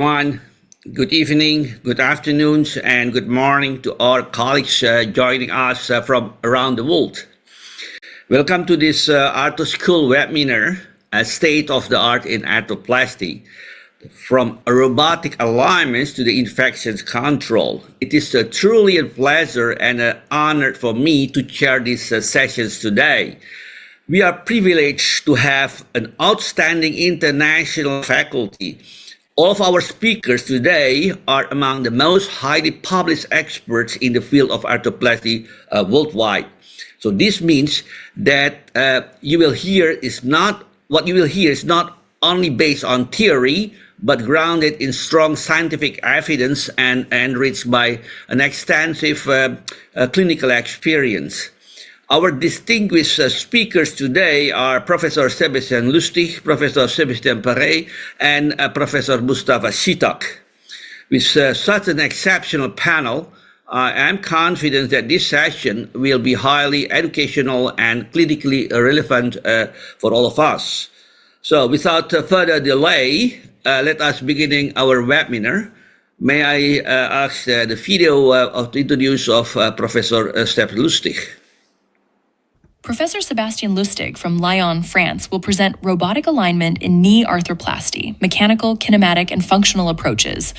Everyone. Good evening, good afternoons, and good morning to our colleagues joining us from around the world. Welcome to this ArthroSchool webinar, State of the Art in Arthroplasty, from robotic alignments to the infections control. It is truly a pleasure and an honor for me to chair these sessions today. We are privileged to have an outstanding international faculty. All of our speakers today are among the most highly published experts in the field of arthroplasty worldwide. So this means that what you will hear is not only based on theory, but grounded in strong scientific evidence and enriched by an extensive clinical experience. Our distinguished speakers today are Professor Sebastien Lustig, Professor Sebastien Parratte, and Professor Mustafa Citak. With such an exceptional panel, I am confident that this session will be highly educational and clinically relevant for all of us. So without further delay, let us begin our webinar. May I ask the video to introduce Professor Sebastien Lustig. Professor Sebastien Lustig from Lyon, France, will present robotic alignment in knee arthroplasty, mechanical, kinematic, and functional approaches.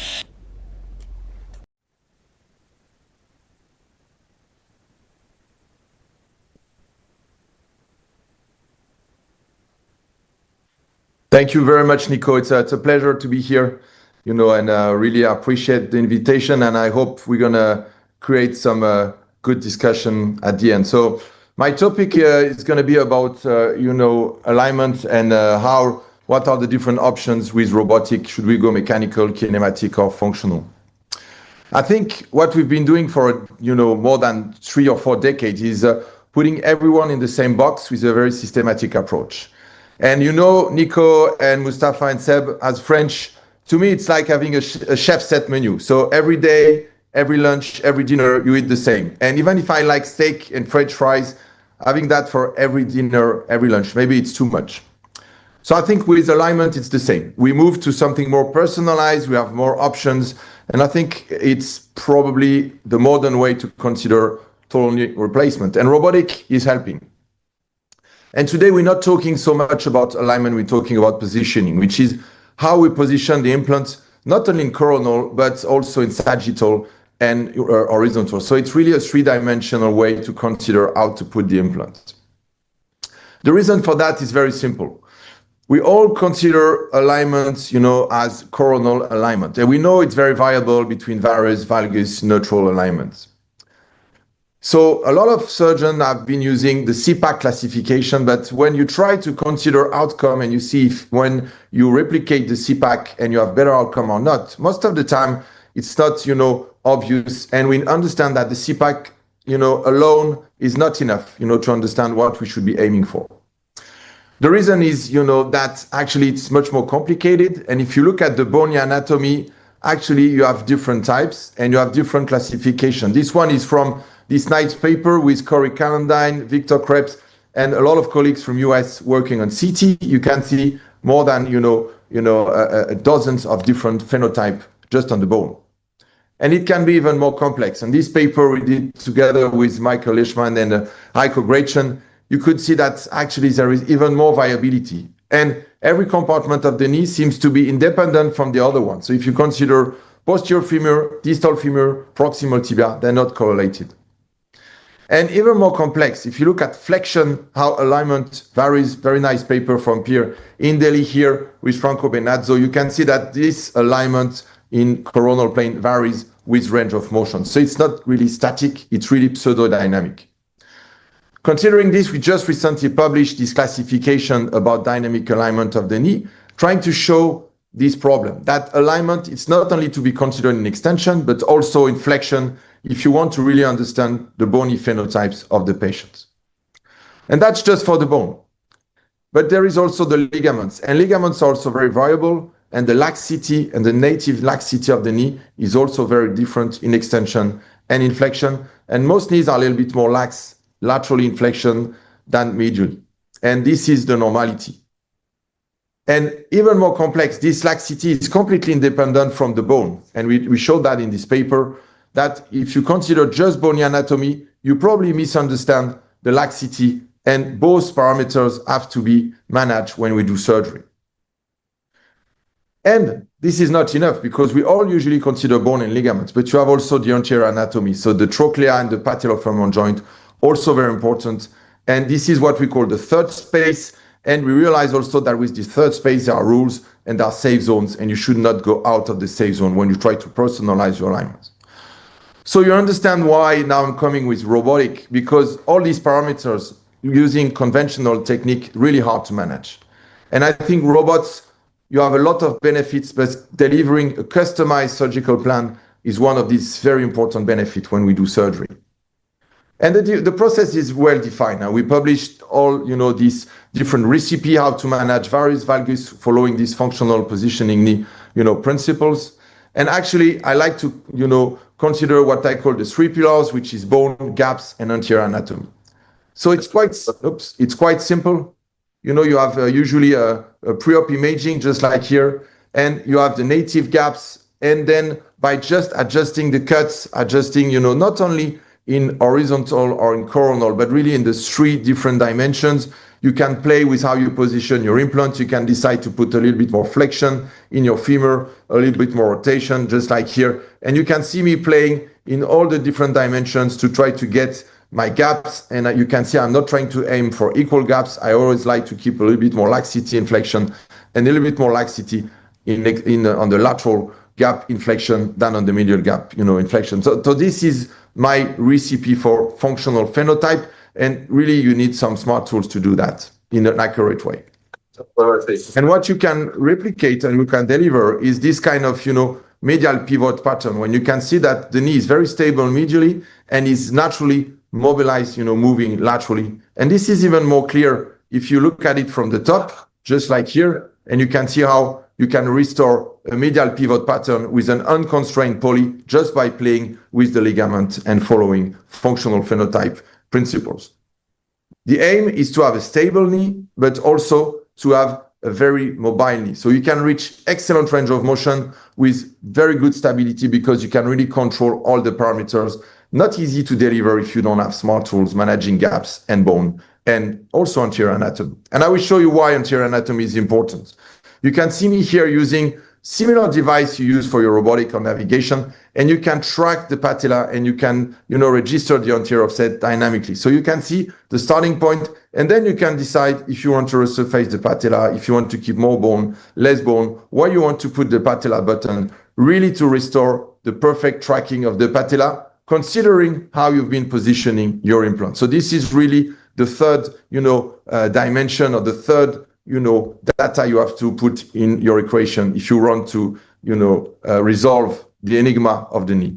Thank you very much, Nico. It's a pleasure to be here, and really appreciate the invitation, and I hope we're going to create some good discussion at the end. So my topic is going to be about, alignment and what are the different options with robotic? Should we go mechanical, kinematic, or functional? I think what we've been doing for, more than 3 or 4 decades is putting everyone in the same box with a very systematic approach. And Nico and Mustafa and Seb, as French, to me, it's like having a chef set menu. So every day, every lunch, every dinner, you eat the same. And even if I like steak and French fries, having that for every dinner, every lunch, maybe it's too much. So I think with alignment, it's the same. We move to something more personalized, we have more options, and I think it's probably the modern way to consider total knee replacement. And robotic is helping. And today we're not talking so much about alignment, we're talking about positioning, which is how we position the implant, not only in coronal, but also in sagittal and horizontal. So it's really a 3-dimensional way to consider how to put the implant. The reason for that is very simple. We all consider alignment, as coronal alignment. And we know it's very variable between varus, valgus, neutral alignments. So a lot of surgeons have been using the CPAC classification, but when you try to consider outcome and you see if when you replicate the CPAC and you have better outcome or not, most of the time it's not, obvious. And we understand that the CPAC, alone is not enough, to understand what we should be aiming for. The reason is, that actually it's much more complicated. And if you look at the bony anatomy, actually you have different types and you have different classification. This one is from this nice paper with Corey Calendine, Victor Krebs, and a lot of colleagues from US working on CT. You can see more than, dozens of different phenotype just on the bone. And it can be even more complex. And this paper we did together with Michael Leishman and Heiko Gretchen, you could see that actually there is even more variability. And every compartment of the knee seems to be independent from the other one. So if you consider posterior femur, distal femur, proximal tibia, they're not correlated. And even more complex, if you look at flexion, how alignment varies, very nice paper from Pierre in Delhi here with Franco Benazzo, you can see that this alignment in coronal plane varies with range of motion. So it's not really static, it's really pseudo-dynamic. Considering this, we just recently published this classification about dynamic alignment of the knee, trying to show this problem, that alignment, it's not only to be considered in extension, but also in flexion, if you want to really understand the bony phenotypes of the patients. And that's just for the bone. But there is also the ligaments, and ligaments are also very variable, and the laxity and the native laxity of the knee is also very different in extension and in flexion. And most knees are a little bit more lax laterally in flexion than medially. And this is the normality. And even more complex, this laxity is completely independent from the bone. And we showed that in this paper, that if you consider just bony anatomy, you probably misunderstand the laxity, and both parameters have to be managed when we do surgery. And this is not enough, because we all usually consider bone and ligaments, but you have also the anterior anatomy. So the trochlea and the patellofemoral joint, also very important. And this is what we call the third space. And we realize also that with the third space, there are rules and there are safe zones, and you should not go out of the safe zone when you try to personalize your alignments. So you understand why now I'm coming with robotic, because all these parameters using conventional technique, really hard to manage. And I think robots, you have a lot of benefits, but delivering a customized surgical plan is one of these very important benefits when we do surgery. And the process is well defined. Now we published all, these different recipe how to manage various valgus following these functional positioning, principles. And actually, I like to, consider what I call the three pillars, which is bone, gaps, and anterior anatomy. So it's quite simple. You have usually a pre-op imaging, just like here, and you have the native gaps. And then by just adjusting the cuts, not only in horizontal or in coronal, but really in the three different dimensions, you can play with how you position your implant. You can decide to put a little bit more flexion in your femur, a little bit more rotation, just like here. And you can see me playing in all the different dimensions to try to get my gaps. And you can see I'm not trying to aim for equal gaps. I always like to keep a little bit more laxity in flexion and a little bit more laxity on the lateral gap inflection than on the medial gap, inflection. So this is my recipe for functional phenotype. And really, you need some smart tools to do that in an accurate way. And what you can replicate and you can deliver is this kind of, medial pivot pattern, when you can see that the knee is very stable medially and is naturally mobilized, moving laterally. And this is even more clear if you look at it from the top, just like here, and you can see how you can restore a medial pivot pattern with an unconstrained poly just by playing with the ligament and following functional phenotype principles. The aim is to have a stable knee, but also to have a very mobile knee. So you can reach excellent range of motion with very good stability, because you can really control all the parameters. Not easy to deliver if you don't have smart tools managing gaps and bone and also anterior anatomy. And I will show you why anterior anatomy is important. You can see me here using similar device you use for your robotic or navigation, and you can track the patella and you can, register the anterior offset dynamically. So you can see the starting point, and then you can decide if you want to resurface the patella, if you want to keep more bone, less bone, where you want to put the patella button, really to restore the perfect tracking of the patella, considering how you've been positioning your implant. So this is really the third, dimension, or the third, data you have to put in your equation if you want to, resolve the enigma of the knee.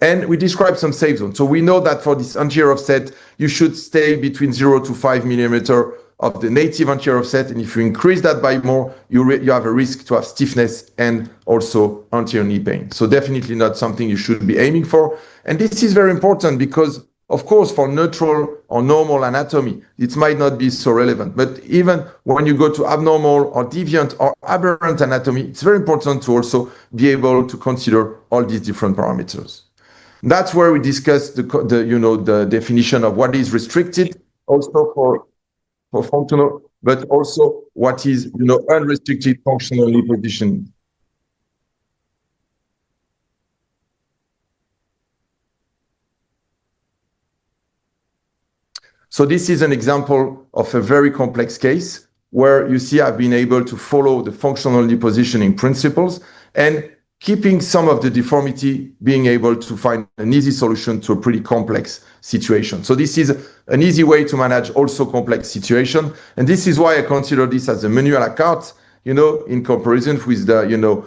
And we describe some safe zones. So we know that for this anterior offset, you should stay between 0 to 5 millimeter of the native anterior offset. And if you increase that by more, you have a risk to have stiffness and also anterior knee pain. So definitely not something you should be aiming for. And this is very important because, of course, for neutral or normal anatomy, it might not be so relevant. But even when you go to abnormal or deviant or aberrant anatomy, it's very important to also be able to consider all these different parameters. That's where we discuss the definition of what is restricted, also for functional, but also what is unrestricted functional knee positioning. So this is an example of a very complex case where you see I've been able to follow the functional knee positioning principles and keeping some of the deformity, being able to find an easy solution to a pretty complex situation. So this is an easy way to manage also complex situation. And this is why I consider this as a menu à la carte, in comparison with the,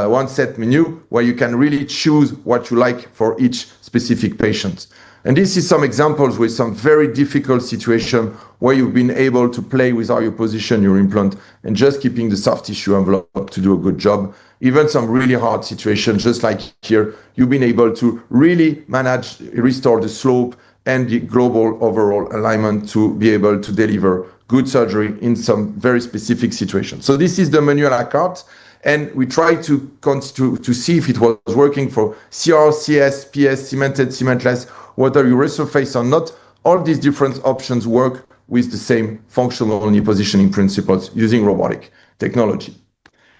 one set menu where you can really choose what you like for each specific patient. And this is some examples with some very difficult situation where you've been able to play with how you position your implant and just keeping the soft tissue envelope to do a good job. Even some really hard situations, just like here, you've been able to really restore the slope and the global overall alignment to be able to deliver good surgery in some very specific situations. So this is the menu à la carte, and we try to see if it was working for CR, CS, PS, cemented, cementless, whether you resurface or not. All these different options work with the same functional knee positioning principles using robotic technology.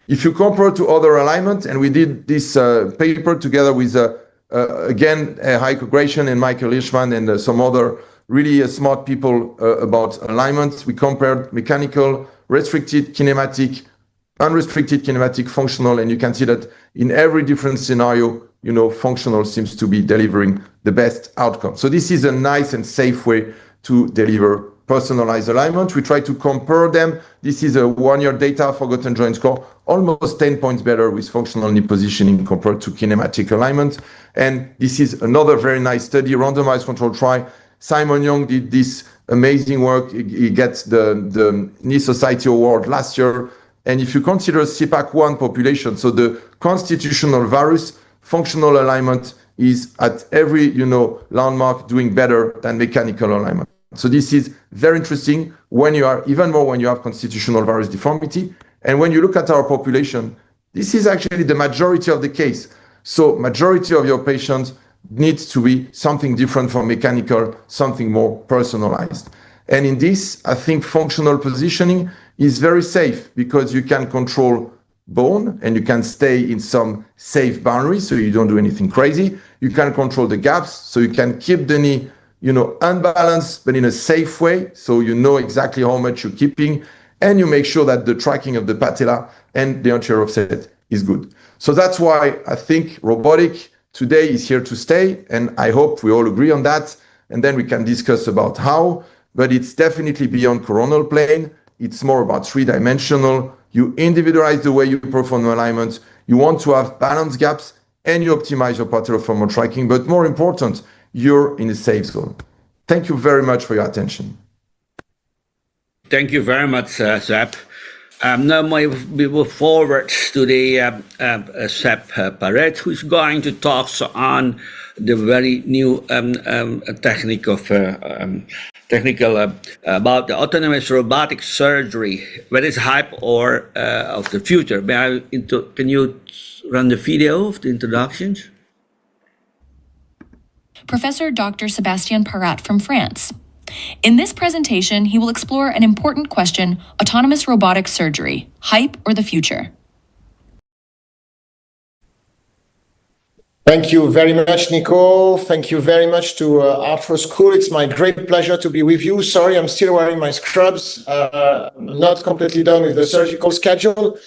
If you compare to other alignment, and we did this paper together with, again, Heiko Gratian and Michael Hirschman and some other really smart people about alignment. We compared mechanical, restricted, kinematic, unrestricted, kinematic, functional, and you can see that in every different scenario, functional seems to be delivering the best outcome. So this is a nice and safe way to deliver personalized alignment. We try to compare them. This is a 1-year data forgotten joint score, almost 10 points better with functional knee positioning compared to kinematic alignment. And this is another very nice study, randomized control trial. Simon Young did this amazing work. He gets the Knee Society Award last year. And if you consider CPAC1 population, so the constitutional varus, functional alignment is at every, landmark doing better than mechanical alignment. So this is very interesting when you have constitutional varus deformity. And when you look at our population, this is actually the majority of the case. So majority of your patients needs to be something different from mechanical, something more personalized. And in this, I think functional positioning is very safe because you can control bone and you can stay in some safe boundaries so you don't do anything crazy. You can control the gaps so you can keep the knee unbalanced, but in a safe way. So you know exactly how much you're keeping, and you make sure that the tracking of the patella and the anterior offset is good. So that's why I think robotic today is here to stay. And I hope we all agree on that. And then we can discuss about how, but it's definitely beyond coronal plane. It's more about 3-dimensional. You individualize the way you perform alignments. You want to have balance gaps and you optimize your patellofemoral tracking. But more important, you're in a safe zone. Thank you very much for your attention. Thank you very much, Seb. Now we move forward to the Sebastien Parratte, who's going to talk on the very new technical about the autonomous robotic surgery, whether it's hype or of the future. Can you run the video of the introductions? Professor Dr. Sebastien Parratte from France. In this presentation, he will explore an important question: autonomous robotic surgery, hype or the future? Thank you very much, Nico. Thank you very much to ArthroSchool. It's my great pleasure to be with you. Sorry, I'm still wearing my scrubs. Not completely done with the surgical schedule.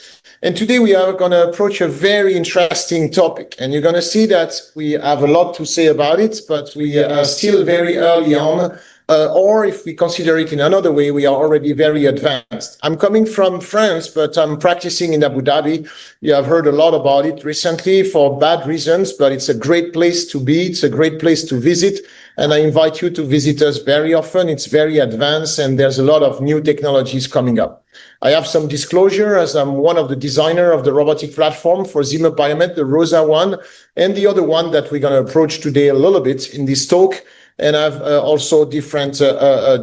And today we are going to approach a very interesting topic. And you're going to see that we have a lot to say about it, but we are still very early on. Or if we consider it in another way, we are already very advanced. I'm coming from France, but I'm practicing in Abu Dhabi. You have heard a lot about it recently for bad reasons, but it's a great place to be. It's a great place to visit. And I invite you to visit us very often. It's very advanced and there's a lot of new technologies coming up. I have some disclosure as I'm one of the designer of the robotic platform for Zimmer Biomet, the ROSA one, and the other one that we're going to approach today a little bit in this talk. And I've also different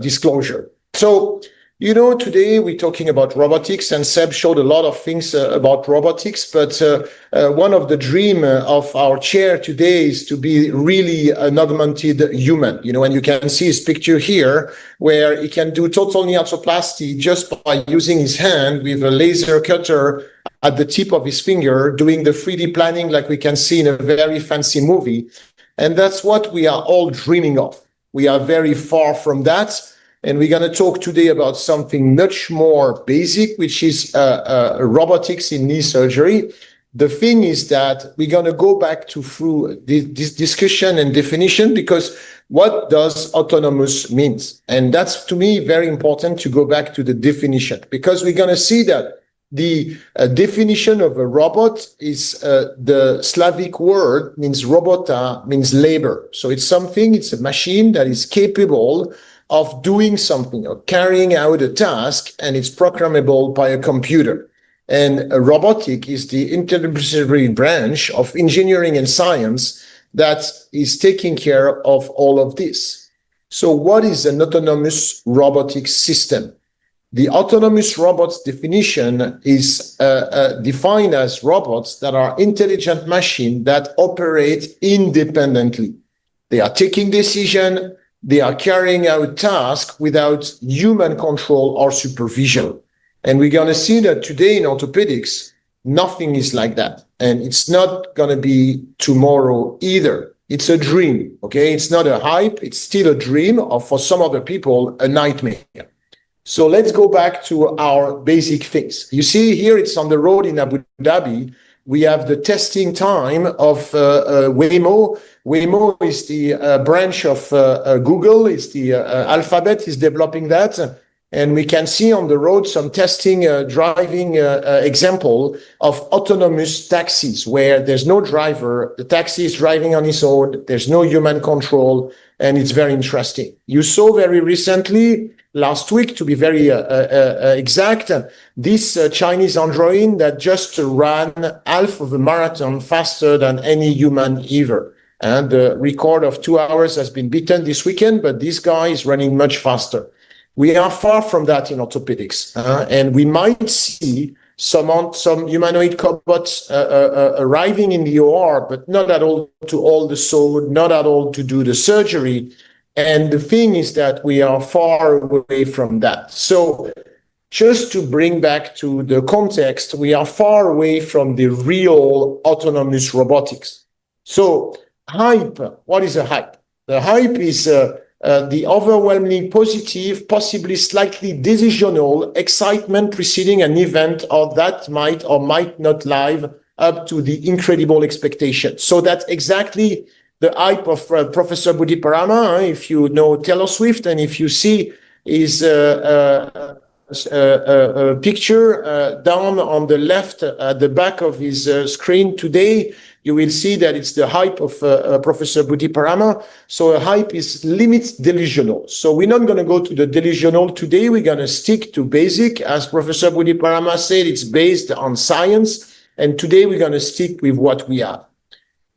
disclosure. So, today we're talking about robotics, and Seb showed a lot of things about robotics, but one of the dream of our chair today is to be really an augmented human. And you can see his picture here, where he can do total knee arthroplasty just by using his hand with a laser cutter at the tip of his finger, doing the 3D planning like we can see in a very fancy movie. And that's what we are all dreaming of. We are very far from that. And we're going to talk today about something much more basic, which is robotics in knee surgery. The thing is that we're going to go back through this discussion and definition, because what does autonomous means? And that's, to me, very important to go back to the definition, because we're going to see that the definition of a robot is the Slavic word means robota, means labor. So it's a machine that is capable of doing something or carrying out a task, and it's programmable by a computer. And a robotic is the interdisciplinary branch of engineering and science that is taking care of all of this. So what is an autonomous robotic system? The autonomous robots definition is defined as robots that are intelligent machines that operate independently. They are taking decision, they are carrying out tasks without human control or supervision. And we're going to see that today in orthopedics, nothing is like that. And it's not going to be tomorrow either. It's a dream, okay? It's not a hype, it's still a dream, or for some other people, a nightmare. So let's go back to our basic things. You see here, it's on the road in Abu Dhabi. We have the testing time of Waymo. Waymo is the branch of Google. It's the Alphabet is developing that. And we can see on the road some testing driving example of autonomous taxis where there's no driver. The taxi is driving on its own. There's no human control. And it's very interesting. You saw very recently, last week, to be very exact, this Chinese android that just ran half of a marathon faster than any human ever. And the record of 2 hours has been beaten this weekend, but this guy is running much faster. We are far from that in orthopedics, and we might see some humanoid cobots arriving in the OR, but not at all to hold the saw, not at all to do the surgery. And the thing is that we are far away from that. So just to bring back to the context, we are far away from the real autonomous robotics. So hype, what is a hype? The hype is the overwhelmingly positive, possibly slightly decisional excitement preceding an event or that might or might not live up to the incredible expectation. So that's exactly the hype of Professor Budiparama. If you know Taylor Swift and if you see his picture down on the left at the back of his screen today, you will see that it's the hype of Professor Budiparama. So a hype is limit delusional. So we're not going to go to the delusional today. We're going to stick to basic. As Professor Budiparama said, it's based on science. And today we're going to stick with what we have.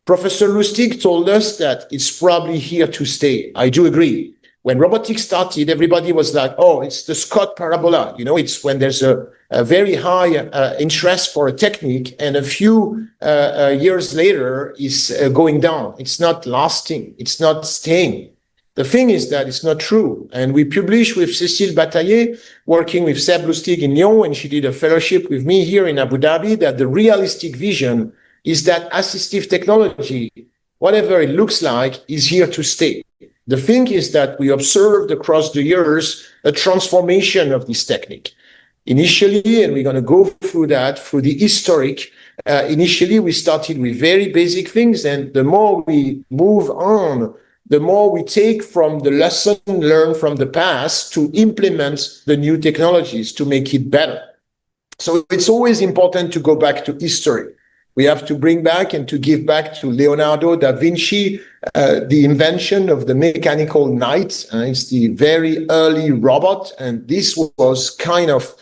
Professor Lustig told us that it's probably here to stay. I do agree. When robotics started, everybody was like, oh, it's the Scott parabola. You know, it's when there's a very high interest for a technique and a few years later is going down. It's not lasting. It's not staying. The thing is that it's not true. And we published with Cécile Bataillé, working with Seb Lustig in Lyon, when she did a fellowship with me here in Abu Dhabi, that the realistic vision is that assistive technology, whatever it looks like, is here to stay. The thing is that we observed across the years a transformation of this technique. Initially, and we're going to go through that, through the historic, initially we started with very basic things, and the more we move on, the more we take from the lesson learned from the past to implement the new technologies to make it better. So it's always important to go back to history. We have to bring back and to give back to Leonardo da Vinci the invention of the mechanical knight. It's the very early robot, and this was kind of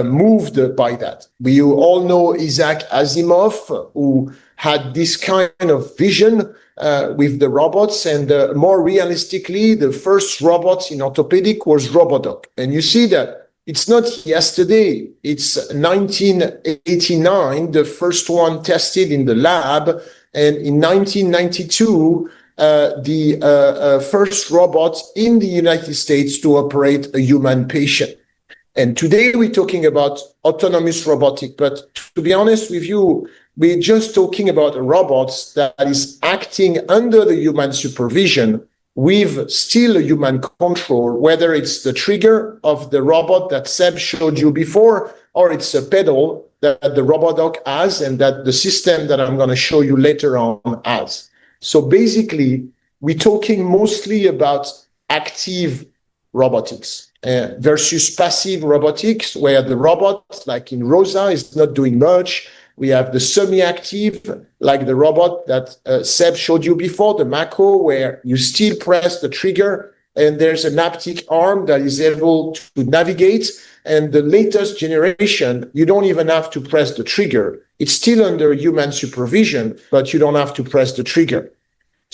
moved by that. We all know Isaac Asimov, who had this kind of vision with the robots, and more realistically, the first robot in orthopedic was Robodoc. And you see that it's not yesterday, it's 1989, the first one tested in the lab, and in 1992, the first robot in the United States to operate a human patient. And today we're talking about autonomous robotic, but to be honest with you, we're just talking about a robot that is acting under the human supervision with still a human control, whether it's the trigger of the robot that Seb showed you before, or it's a pedal that the Robodoc has and that the system that I'm going to show you later on has. So basically, we're talking mostly about active robotics versus passive robotics, where the robot, like in Rosa, is not doing much. We have the semi-active, like the robot that Seb showed you before, the Mako, where you still press the trigger and there's an haptic arm that is able to navigate. And the latest generation, you don't even have to press the trigger. It's still under human supervision, but you don't have to press the trigger.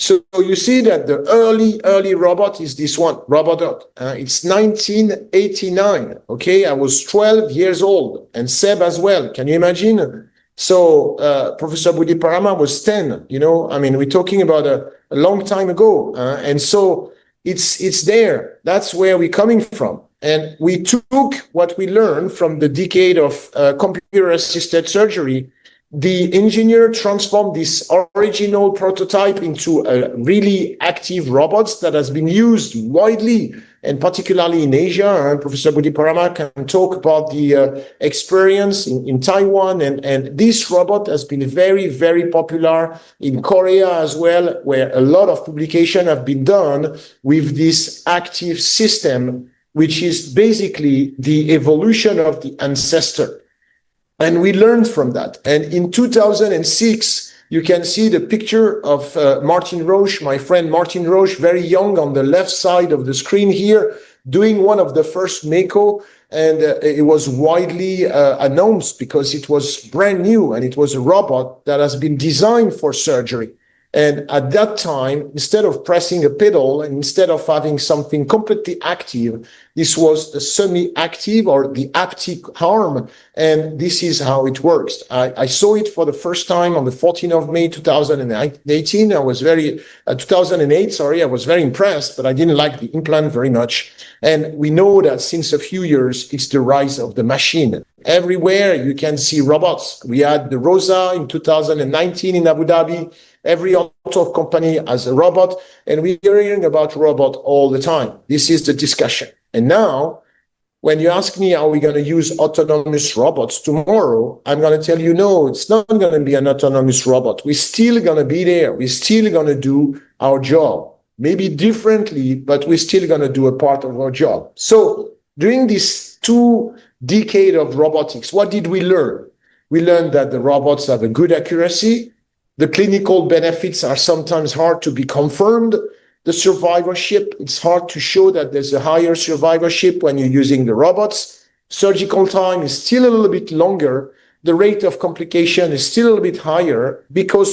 So you see that the early robot is this one, Robodot. It's 1989. Okay, I was 12 years old, and Seb as well. Can you imagine? So Professor Parama was 10. You know, I mean, we're talking about a long time ago, and so it's there. That's where we're coming from. And we took what we learned from the decade of computer-assisted surgery. The engineer transformed this original prototype into a really active robot that has been used widely, and particularly in Asia. And Professor Parama can talk about the experience in Taiwan. And this robot has been very, very popular in Korea as well, where a lot of publications have been done with this active system, which is basically the evolution of the ancestor. And we learned from that. And in 2006, you can see the picture of Martin Roche, my friend Martin Roche, very young on the left side of the screen here, doing one of the first Mako. And it was widely announced because it was brand new, and it was a robot that has been designed for surgery. And at that time, instead of pressing a pedal and instead of having something completely active, this was the semi-active or the haptic arm. And this is how it works. I saw it for the first time on the 14th of May, 2018. 2008, sorry, I was very impressed, but I didn't like the implant very much. And we know that since a few years, it's the rise of the machine. Everywhere you can see robots. We had the Rosa in 2019 in Abu Dhabi. Every auto company has a robot, and we're hearing about robot all the time. This is the discussion. And now, when you ask me, are we going to use autonomous robots tomorrow? I'm going to tell you, no, it's not going to be an autonomous robot. We're still going to be there. We're still going to do our job. Maybe differently, but we're still going to do a part of our job. So during this 2 decades of robotics, what did we learn? We learned that the robots have a good accuracy. The clinical benefits are sometimes hard to be confirmed. The survivorship, it's hard to show that there's a higher survivorship when you're using the robots. Surgical time is still a little bit longer. The rate of complication is still a little bit higher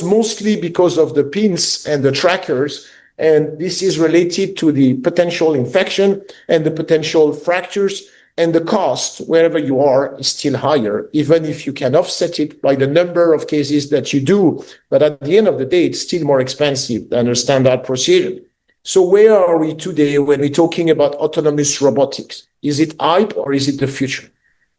mostly because of the pins and the trackers. And this is related to the potential infection and the potential fractures. And the cost, wherever you are, is still higher, even if you can offset it by the number of cases that you do. But at the end of the day, it's still more expensive than a standard procedure. So where are we today when we're talking about autonomous robotics? Is it hype or is it the future?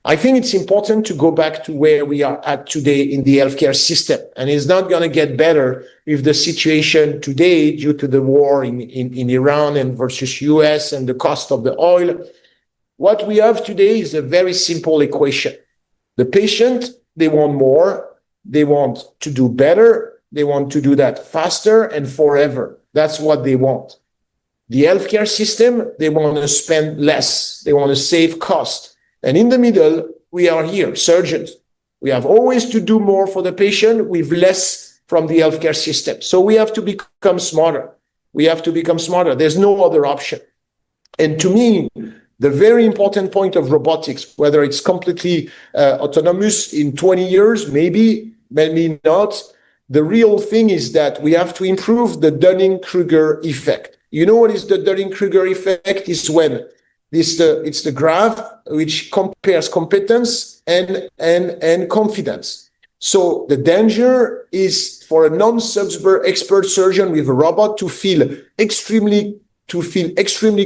I think it's important to go back to where we are at today in the healthcare system. And it's not going to get better with the situation today due to the war in Iran and versus US and the cost of the oil. What we have today is a very simple equation. The patient, they want more, they want to do better, they want to do that faster and forever. That's what they want. The healthcare system, they want to spend less, they want to save cost. And in the middle, we are here, surgeons. We have always to do more for the patient with less from the healthcare system. So we have to become smarter. We have to become smarter. There's no other option. And to me, the very important point of robotics, whether it's completely autonomous in 20 years, maybe not, the real thing is that we have to improve the Dunning-Kruger effect. You know what is the Dunning-Kruger effect? Is when it's the graph which compares competence and confidence. So the danger is for a non-expert surgeon with a robot to feel extremely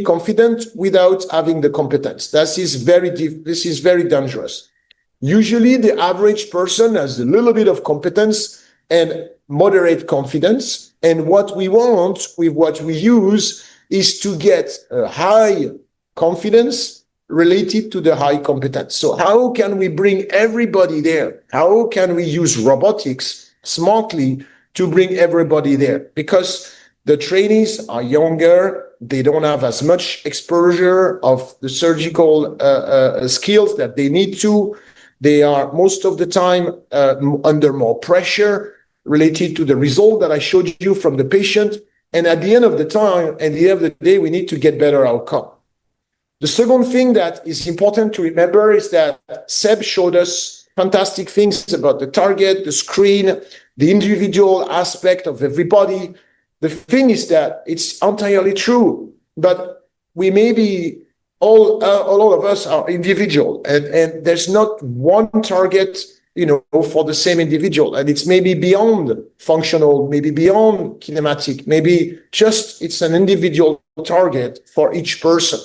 confident without having the competence. This is very dangerous. Usually the average person has a little bit of competence and moderate confidence. And what we want with what we use is to get a high confidence related to the high competence. So how can we bring everybody there? How can we use robotics smartly to bring everybody there? Because the trainees are younger, they don't have as much exposure of the surgical skills that they need to. They are most of the time under more pressure related to the result that I showed you from the patient. And at the end of the day, we need to get better outcome. The second thing that is important to remember is that Seb showed us fantastic things about the target, the screen, the individual aspect of everybody. The thing is that it's entirely true, but we may be all of us are individual, and there's not one target, for the same individual, and it's maybe beyond functional, maybe beyond kinematic, maybe just it's an individual target for each person.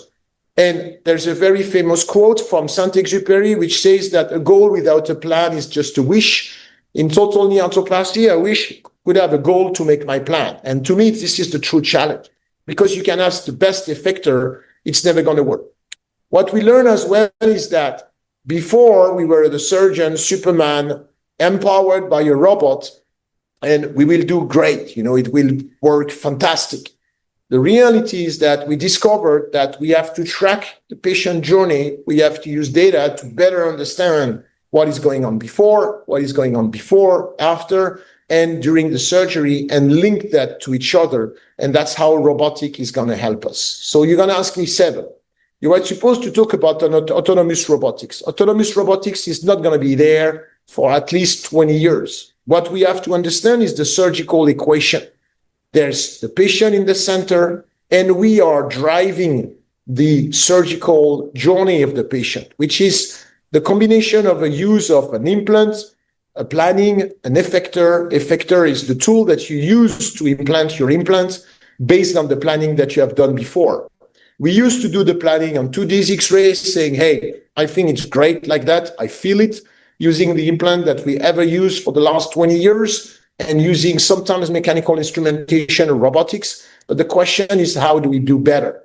And there's a very famous quote from Saint-Exupéry, which says that a goal without a plan is just a wish. In total knee arthroplasty, I wish could have a goal to make my plan. And to me, this is the true challenge, because you can ask the best effector, it's never going to work. What we learn as well is that before we were the surgeon, Superman, empowered by a robot, and we will do great, it will work fantastic. The reality is that we discovered that we have to track the patient journey. We have to use data to better understand what is going on before, what is going on before, after, and during the surgery, and link that to each other. And that's how robotic is going to help us. So you're going to ask me, Seb, you were supposed to talk about autonomous robotics. Autonomous robotics is not going to be there for at least 20 years. What we have to understand is the surgical equation. There's the patient in the center, and we are driving the surgical journey of the patient, which is the combination of a use of an implant, a planning, an effector. Effector is the tool that you use to implant your implant based on the planning that you have done before. We used to do the planning on 2D X-rays, saying, hey, I think it's great like that. I feel it, using the implant that we ever used for the last 20 years, and using sometimes mechanical instrumentation or robotics. But the question is, how do we do better?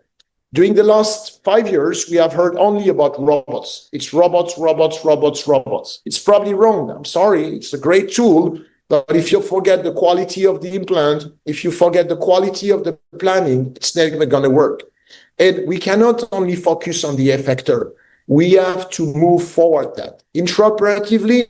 During the last 5 years, we have heard only about robots. It's robots, robots, robots, robots. It's probably wrong. I'm sorry. It's a great tool. But if you forget the quality of the implant, if you forget the quality of the planning, it's never going to work. And we cannot only focus on the effector. We have to move forward that. Intraoperatively,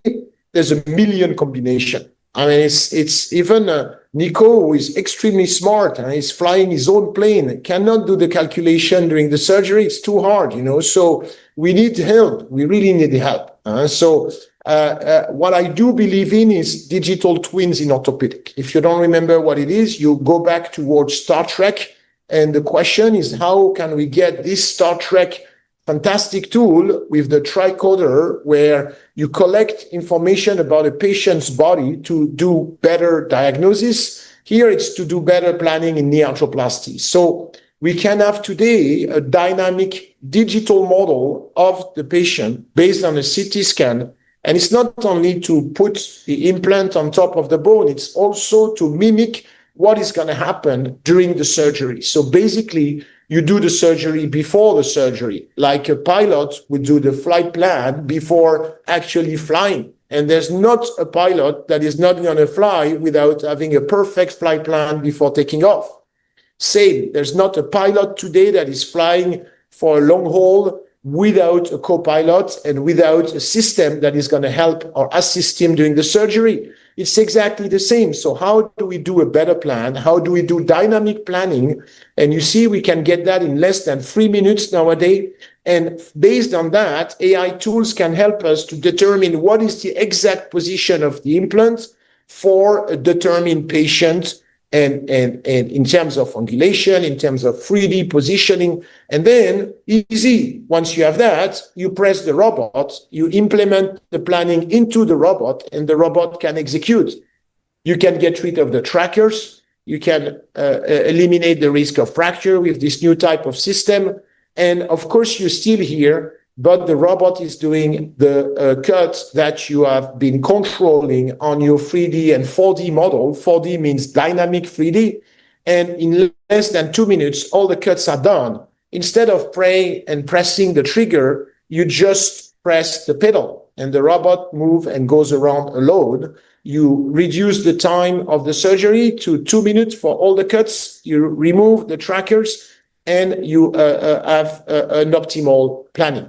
there's a million combinations. I mean, it's even Nico, who is extremely smart and is flying his own plane, cannot do the calculation during the surgery. It's too hard, So we need help. We really need help. What I do believe in is digital twins in orthopedic. If you don't remember what it is, you go back towards Star Trek. And the question is, how can we get this Star Trek fantastic tool with the tricorder, where you collect information about a patient's body to do better diagnosis? Here it's to do better planning in knee arthroplasty. So we can have today a dynamic digital model of the patient based on a CT scan. And it's not only to put the implant on top of the bone, it's also to mimic what is going to happen during the surgery. So basically, you do the surgery before the surgery, like a pilot would do the flight plan before actually flying. And there's not a pilot that is not going to fly without having a perfect flight plan before taking off. Same, there's not a pilot today that is flying for a long haul without a co-pilot and without a system that is going to help or assist him during the surgery. It's exactly the same. So how do we do a better plan? How do we do dynamic planning? And you see, we can get that in less than 3 minutes nowadays. And based on that, AI tools can help us to determine what is the exact position of the implant for a determined patient, and in terms of angulation, in terms of 3D positioning. And then easy, once you have that, you press the robot, you implement the planning into the robot, and the robot can execute. You can get rid of the trackers. You can eliminate the risk of fracture with this new type of system. And of course, you're still here, but the robot is doing the cuts that you have been controlling on your 3D and 4D model. 4D means dynamic 3D. And in less than 2 minutes, all the cuts are done. Instead of praying and pressing the trigger, you just press the pedal and the robot moves and goes around alone. You reduce the time of the surgery to 2 minutes for all the cuts. You remove the trackers and you have an optimal planning.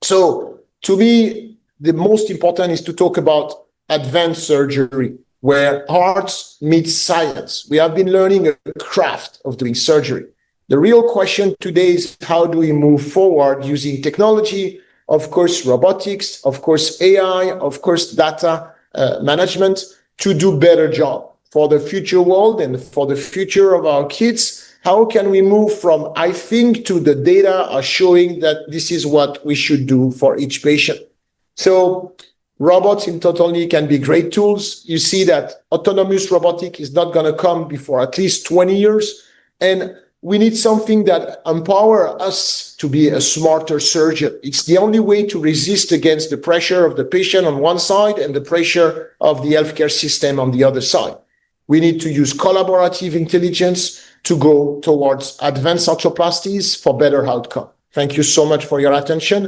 So to me, the most important is to talk about advanced surgery, where arts meets science. We have been learning a craft of doing surgery. The real question today is, how do we move forward using technology? Of course, robotics, of course, AI, of course, data management, to do better job for the future world and for the future of our kids? How can we move from I think to the data are showing that this is what we should do for each patient? So robots in totally can be great tools. You see that autonomous robotic is not going to come before at least 20 years. And we need something that empower us to be a smarter surgeon. It's the only way to resist against the pressure of the patient on one side and the pressure of the healthcare system on the other side. We need to use collaborative intelligence to go towards advanced arthroplasties for better outcome. Thank you so much for your attention.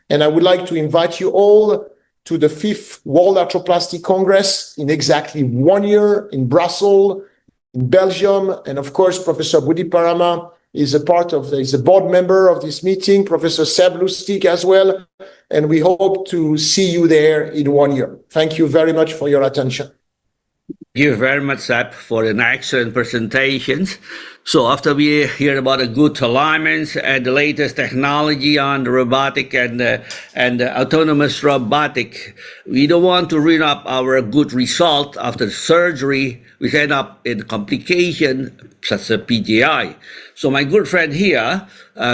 And I would like to invite you all to the 5th World Arthroplasty Congress in exactly 1 year in Brussels, in Belgium. And of course, Professor Budi Parama is a board member of this meeting, Professor Seb Lustig as well. And we hope to see you there in 1 year. Thank you very much for your attention. Thank you very much, Seb, for an excellent presentations. So after we hear about the good alignments and the latest technology on the robotic and autonomous robotic, we don't want to ruin up our good result after surgery, which end up in complication such as PGI. So my good friend here,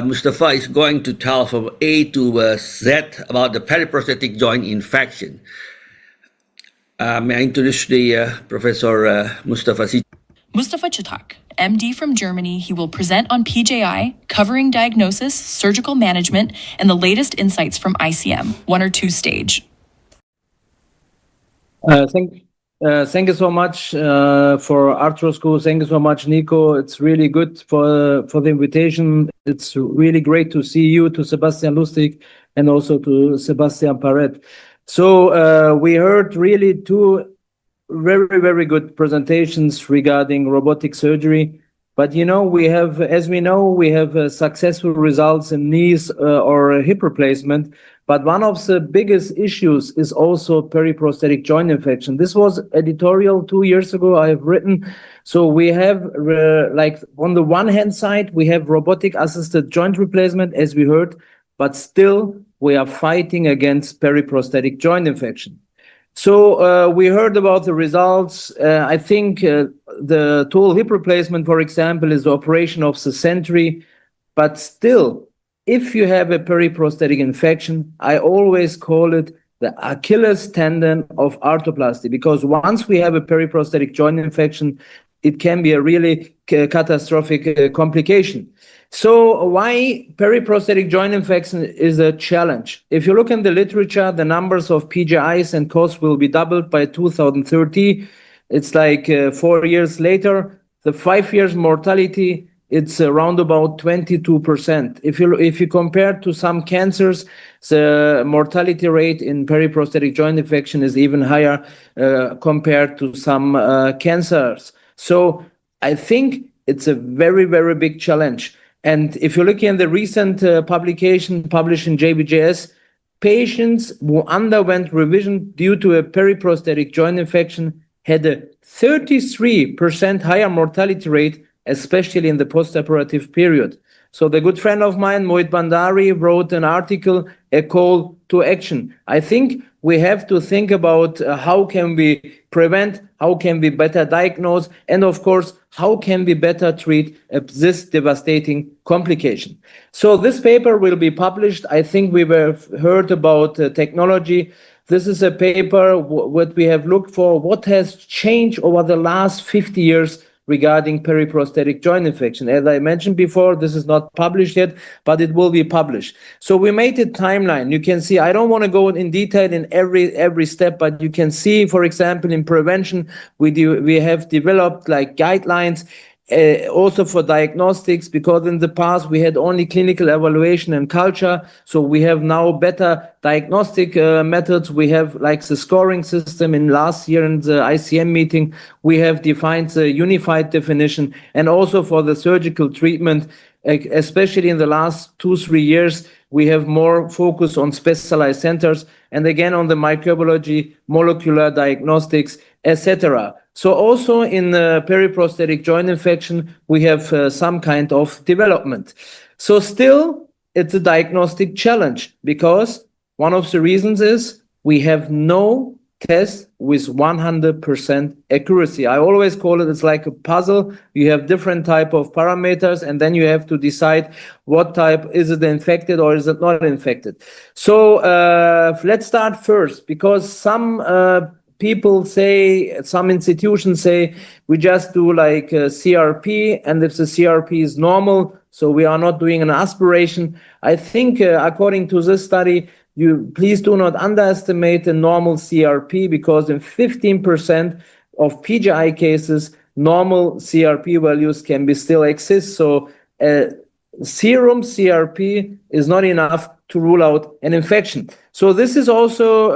Mustafa, is going to tell from A to Z about the periprosthetic joint infection. May I introduce the Professor Mustafa Citak? Mustafa Citak, MD from Germany, he will present on PJI, covering diagnosis, surgical management, and the latest insights from ICM, 1 or 2 stage. Thank you so much for ArthroSchool. Thank you so much, Nico. It's really good for the invitation. It's really great to see you, to Sebastien Lustig, and also to Sebastien Parratte. So we heard really 2 very, very good presentations regarding robotic surgery. But we have successful results in knees or hip replacement. But one of the biggest issues is also periprosthetic joint infection. This was editorial 2 years ago I have written. So we have on the one hand side, we have robotic assisted joint replacement, as we heard, but still we are fighting against periprosthetic joint infection. So we heard about the results. I think the total hip replacement, for example, is the operation of the century. But still, if you have a periprosthetic infection, I always call it the Achilles tendon of arthroplasty, because once we have a periprosthetic joint infection, it can be a really catastrophic complication. So why periprosthetic joint infection is a challenge? If you look in the literature, the numbers of PGIs and costs will be doubled by 2030. It's like 4 years later. The 5 years mortality, it's around about 22%. If you compare to some cancers, the mortality rate in periprosthetic joint infection is even higher compared to some cancers. So I think it's a very, very big challenge. And if you look in the recent publication published in JBJS, patients who underwent revision due to a periprosthetic joint infection had a 33% higher mortality rate, especially in the postoperative period. So the good friend of mine, Mohit Bhandari, wrote an article, A Call to Action. I think we have to think about how can we prevent, how can we better diagnose, and of course, how can we better treat this devastating complication. So this paper will be published. I think we have heard about technology. This is a paper, what we have looked for, what has changed over the last 50 years regarding periprosthetic joint infection. As I mentioned before, this is not published yet, but it will be published. So we made a timeline. You can see, I don't want to go in detail in every step, but you can see, for example, in prevention, we have developed like guidelines, also for diagnostics, because in the past we had only clinical evaluation and culture. So we have now better diagnostic methods. We have like the scoring system. In last year in the ICM meeting, we have defined the unified definition, and also for the surgical treatment, especially in the last 2-3 years, we have more focus on specialized centers, and again on the microbiology, molecular diagnostics, etc. So also in periprosthetic joint infection, we have some kind of development. So still, it's a diagnostic challenge, because one of the reasons is we have no test with 100% accuracy. I always call it's like a puzzle. You have different type of parameters, and then you have to decide what type, is it infected or is it not infected. So let's start first, because some people say, some institutions say, we just do like CRP, and if the CRP is normal, so we are not doing an aspiration. I think according to this study, you please do not underestimate the normal CRP, because in 15% of PGI cases, normal CRP values can be still exist. So serum CRP is not enough to rule out an infection. So this is also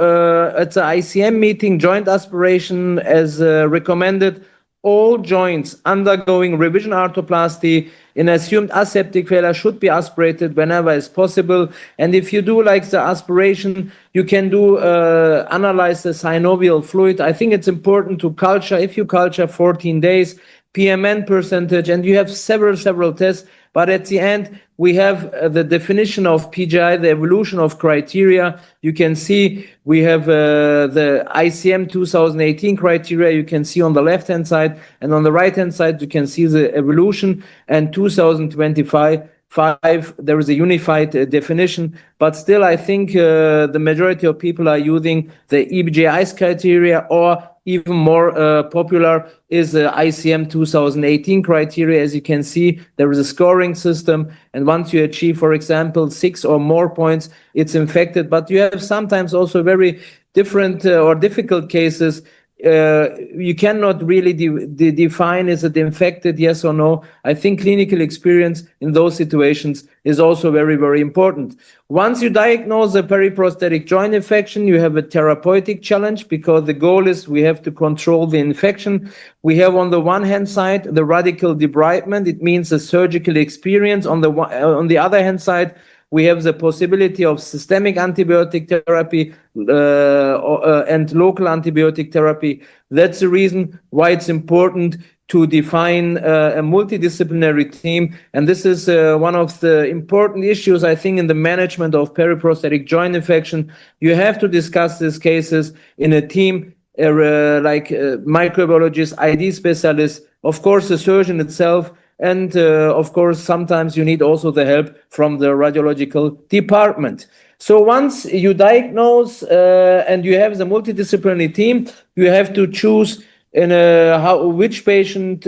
at the ICM meeting, joint aspiration as recommended. All joints undergoing revision arthroplasty in assumed aseptic failure should be aspirated whenever is possible. And if you do like the aspiration, you can do analyze the synovial fluid. I think it's important to culture. If you culture 14 days, PMN percentage, and you have several tests. But at the end, we have the definition of PGI, the evolution of criteria. You can see we have the ICM 2018 criteria. You can see on the left-hand side, and on the right-hand side, you can see the evolution. And 2025, there is a unified definition. But still, I think the majority of people are using the EBJI's criteria, or even more popular is the ICM 2018 criteria. As you can see, there is a scoring system, and once you achieve, for example, 6 or more points, it's infected. But you have sometimes also very different or difficult cases. You cannot really define, is it infected, yes or no. I think clinical experience in those situations is also very important. Once you diagnose a periprosthetic joint infection, you have a therapeutic challenge, because the goal is we have to control the infection. We have on the one hand side the radical debridement. It means a surgical experience. On the other hand side, we have the possibility of systemic antibiotic therapy and local antibiotic therapy. That's the reason why it's important to define a multidisciplinary team. And this is one of the important issues, I think, in the management of periprosthetic joint infection. You have to discuss these cases in a team, like microbiologists, ID specialists, of course, the surgeon itself, and of course, sometimes you need also the help from the radiological department. So once you diagnose and you have the multidisciplinary team, you have to choose which patient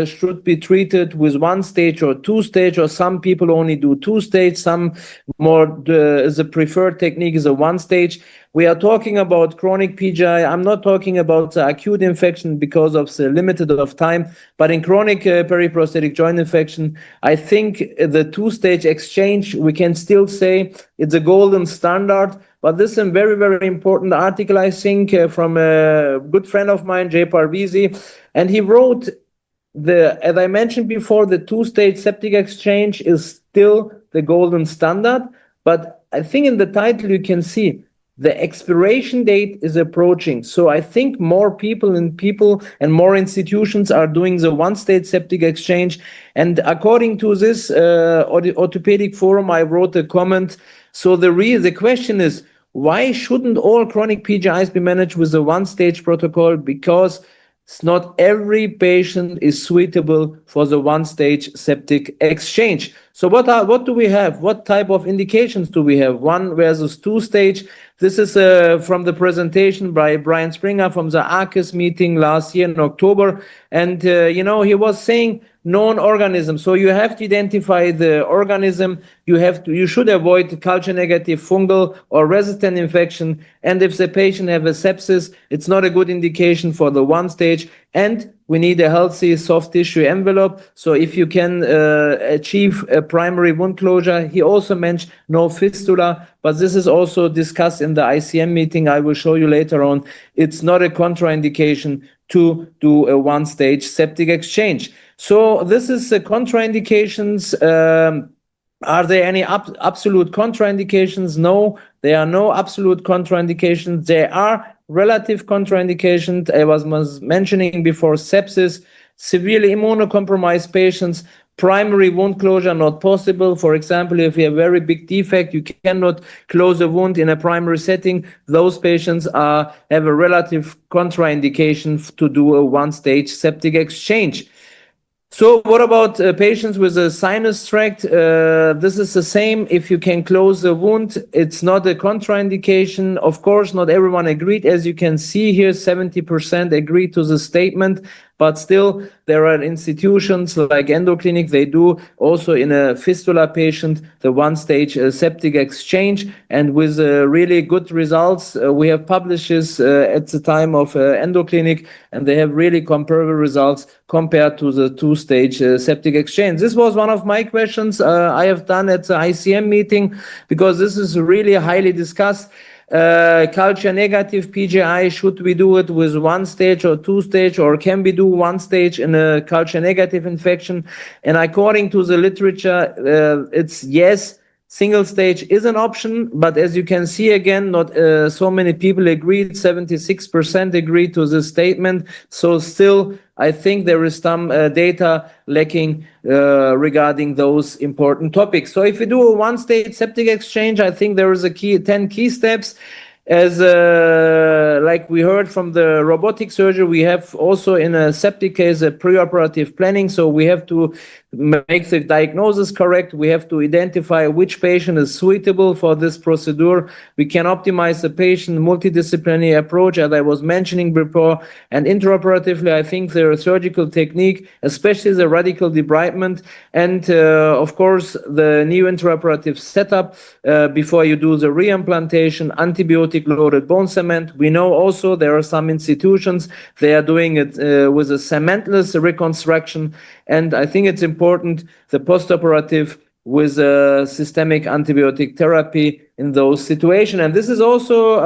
should be treated with 1 stage or 2 stage, or some people only do 2 stage, some more, the preferred technique is a 1 stage. We are talking about chronic PGI. I'm not talking about the acute infection because of the limited of time, but in chronic periprosthetic joint infection, I think the 2-stage exchange, we can still say it's a golden standard. But this is a very important article, I think, from a good friend of mine, Jay Parvizi, and he wrote, as I mentioned before, the 2-stage septic exchange is still the golden standard. But I think in the title you can see the expiration date is approaching. So I think more people and more institutions are doing the 1-stage septic exchange. And according to this orthopedic forum, I wrote a comment. So the question is, why shouldn't all chronic PGIs be managed with a 1-stage protocol? Because not every patient is suitable for the 1-stage septic exchange. So what do we have? What type of indications do we have? 1 versus 2-stage. This is from the presentation by Brian Springer from the ARCIS meeting last year in October. And, he was saying known organism. So you have to identify the organism. You should avoid culture negative fungal or resistant infection. And if the patient have a sepsis, it's not a good indication for the 1-stage. And we need a healthy soft tissue envelope. So if you can achieve a primary wound closure, he also mentioned no fistula, but this is also discussed in the ICM meeting. I will show you later on. It's not a contraindication to do a 1-stage septic exchange. So this is the contraindications. Are there any absolute contraindications? No, there are no absolute contraindications. There are relative contraindications. I was mentioning before sepsis, severely immunocompromised patients, primary wound closure not possible. For example, if you have a very big defect, you cannot close a wound in a primary setting. Those patients have a relative contraindication to do a one-stage septic exchange. So what about patients with a sinus tract? This is the same. If you can close the wound, it's not a contraindication. Of course, not everyone agreed. As you can see here, 70% agreed to the statement. But still, there are institutions like Endoclinic, they do also in a fistula patient, the one-stage septic exchange. And with really good results, we have published this at the time of Endoclinic, and they have really comparable results compared to the two-stage septic exchange. This was one of my questions I have done at the ICM meeting, because this is really highly discussed. Culture negative PGI, should we do it with one stage or two stage, or can we do one stage in a culture negative infection? And according to the literature, it's yes, single stage is an option, but as you can see again, not so many people agreed. 76% agreed to this statement. So still, I think there is some data lacking regarding those important topics. So if we do a one-stage septic exchange, I think there is a 10 key steps. As like we heard from the robotic surgery, we have also in a septic case a preoperative planning. So we have to make the diagnosis correct. We have to identify which patient is suitable for this procedure. We can optimize the patient, multidisciplinary approach, as I was mentioning before. And intraoperatively, I think the surgical technique, especially the radical debridement, and of course the new intraoperative setup before you do the reimplantation, antibiotic-loaded bone cement. We know also there are some institutions, they are doing it with a cementless reconstruction. And I think it's important, the postoperative with systemic antibiotic therapy in those situations. And this is also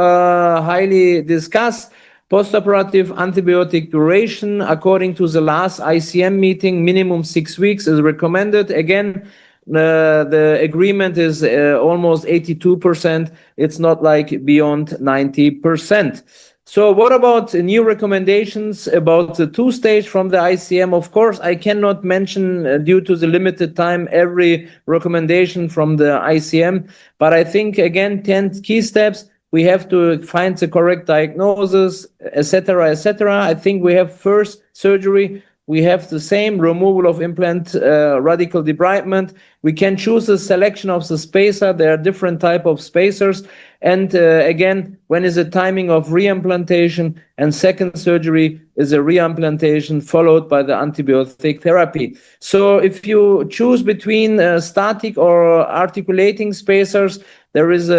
highly discussed. Postoperative antibiotic duration, according to the last ICM meeting, minimum 6 weeks is recommended. Again, the agreement is almost 82%. It's not like beyond 90%. So what about new recommendations about the two-stage from the ICM? Of course, I cannot mention, due to the limited time, every recommendation from the ICM, but I think, again, 10 key steps. We have to find the correct diagnosis, etc., etc. I think we have first surgery. We have the same removal of implant, radical debridement. We can choose a selection of the spacer. There are different type of spacers. And again, when is the timing of reimplantation? And second surgery is a reimplantation followed by the antibiotic therapy. So if you choose between static or articulating spacers, there is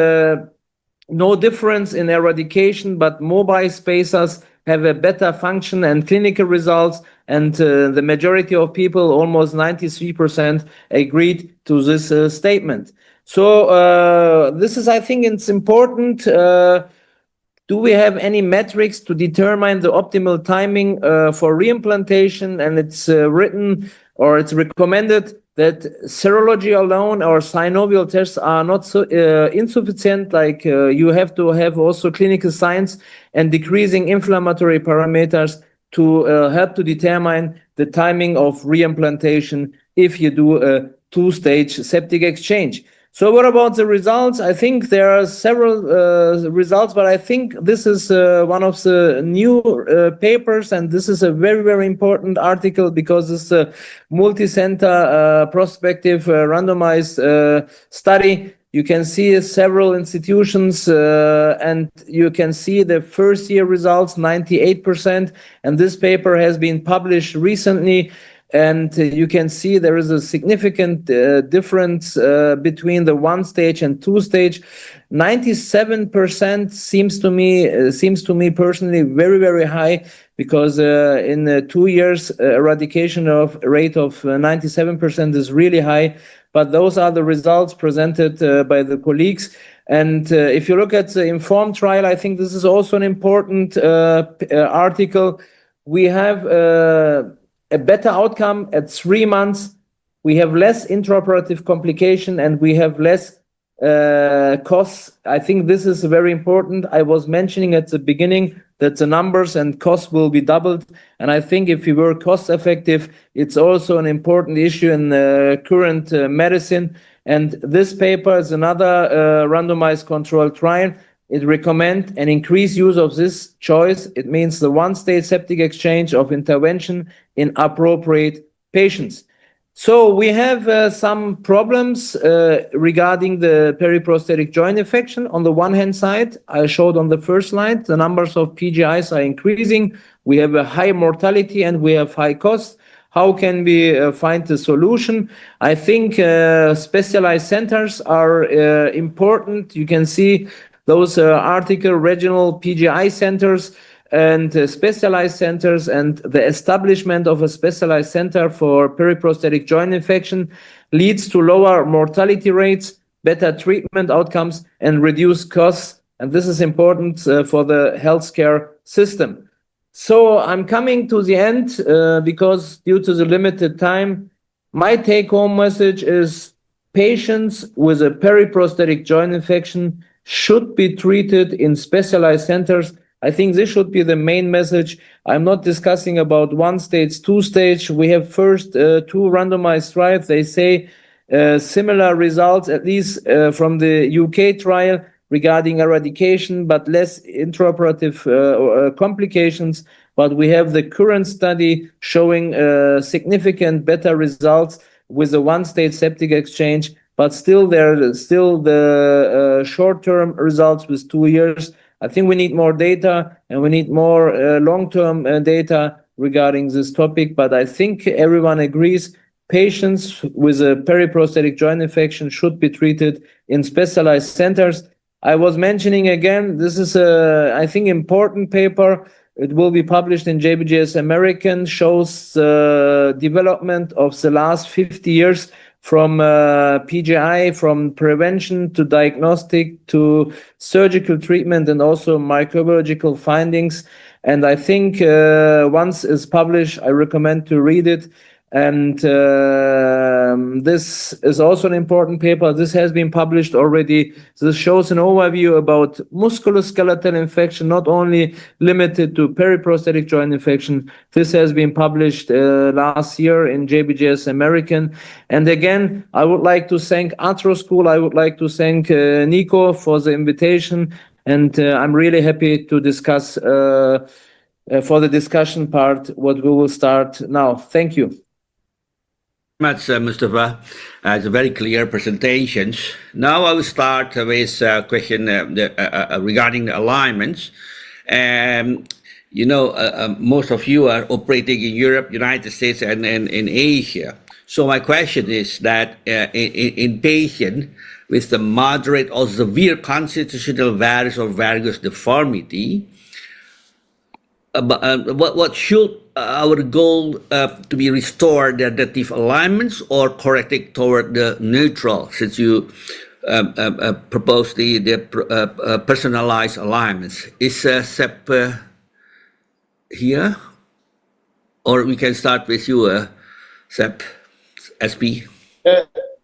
no difference in eradication, but mobile spacers have a better function and clinical results. And the majority of people, almost 93%, agreed to this statement. So this is, I think it's important. Do we have any metrics to determine the optimal timing for reimplantation? And it's written, or it's recommended, that serology alone or synovial tests are not so insufficient. Like you have to have also clinical signs and decreasing inflammatory parameters to help to determine the timing of reimplantation if you do a two-stage septic exchange. So what about the results? I think there are several results, but I think this is one of the new papers, and this is a very, very important article because it's a multi-center prospective randomized study. You can see several institutions and you can see the first year results, 98%. And this paper has been published recently. And you can see there is a significant difference between the one stage and two stage. 97% seems to me personally very, very high, because in 2 years eradication of rate of 97% is really high. But those are the results presented by the colleagues. And if you look at the INFORM trial, I think this is also an important article. We have a better outcome at 3 months. We have less intraoperative complication, and we have less costs. I think this is very important. I was mentioning at the beginning that the numbers and costs will be doubled. And I think if we were cost effective, it's also an important issue in current medicine. And this paper is another randomized controlled trial. It recommends an increased use of this choice. It means the one-stage septic exchange of intervention in appropriate patients. So we have some problems regarding the periprosthetic joint infection. On the one hand side, I showed on the first slide, the numbers of PGIs are increasing. We have a high mortality and we have high costs. How can we find the solution? I think specialized centers are important. You can see those article regional PGI centers and specialized centers, and the establishment of a specialized center for periprosthetic joint infection leads to lower mortality rates, better treatment outcomes, and reduced costs. And this is important for the healthcare system. So I'm coming to the end because due to the limited time, my take-home message is patients with a periprosthetic joint infection should be treated in specialized centers. I think this should be the main message. I'm not discussing about one stage, two stage. We have first two randomized trials. They say similar results, at least from the UK trial regarding eradication, but less intraoperative complications. But we have the current study showing significant better results with the one-stage septic exchange, but still the short-term results with 2 years. I think we need more data and we need more long-term data regarding this topic. But I think everyone agrees patients with a periprosthetic joint infection should be treated in specialized centers. I was mentioning again, this is a, I think, important paper. It will be published in JBJS American, shows development of the last 50 years from PGI, from prevention to diagnostic to surgical treatment and also microbiological findings. And I think once it's published, I recommend to read it. And this is also an important paper. This has been published already. This shows an overview about musculoskeletal infection, not only limited to periprosthetic joint infection. This has been published last year in JBJS American. And again, I would like to thank ArthroSchool. I would like to thank Nico for the invitation. And I'm really happy to discuss for the discussion part what we will start now. Thank you. Much, Mustafa. It's a very clear presentations. Now I will start with a question regarding the alignments. Most of you are operating in Europe, United States, and in Asia. So my question is that in patient with the moderate or severe constitutional varus or varus deformity, what should our goal to be restored the adaptive alignments or correcting toward the neutral, since you propose the personalized alignments? Is Sep here? Or we can start with you, Sep, SP.